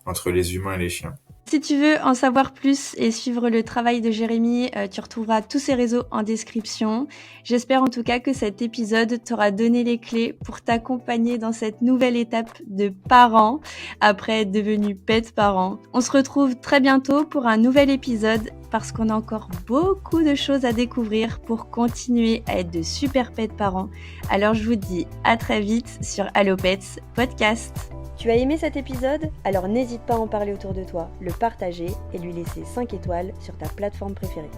entre les humains et les chiens. Si tu veux en savoir plus et suivre le travail de Jérémy, tu retrouveras tous ses réseaux en description. J'espère en tout cas que cet épisode t'aura donné les clés pour t'accompagner dans cette nouvelle étape de parent après être devenu pet parent. On se retrouve très bientôt pour un nouvel épisode parce qu'on a encore beaucoup de choses à découvrir pour continuer à être de super pet parents. Alors je vous dis à très vite sur Allo Pets Podcast. Tu as aimé cet épisode? Alors n'hésite pas à en parler autour de toi, le partager et lui laisser 5 étoiles sur ta plateforme préférée.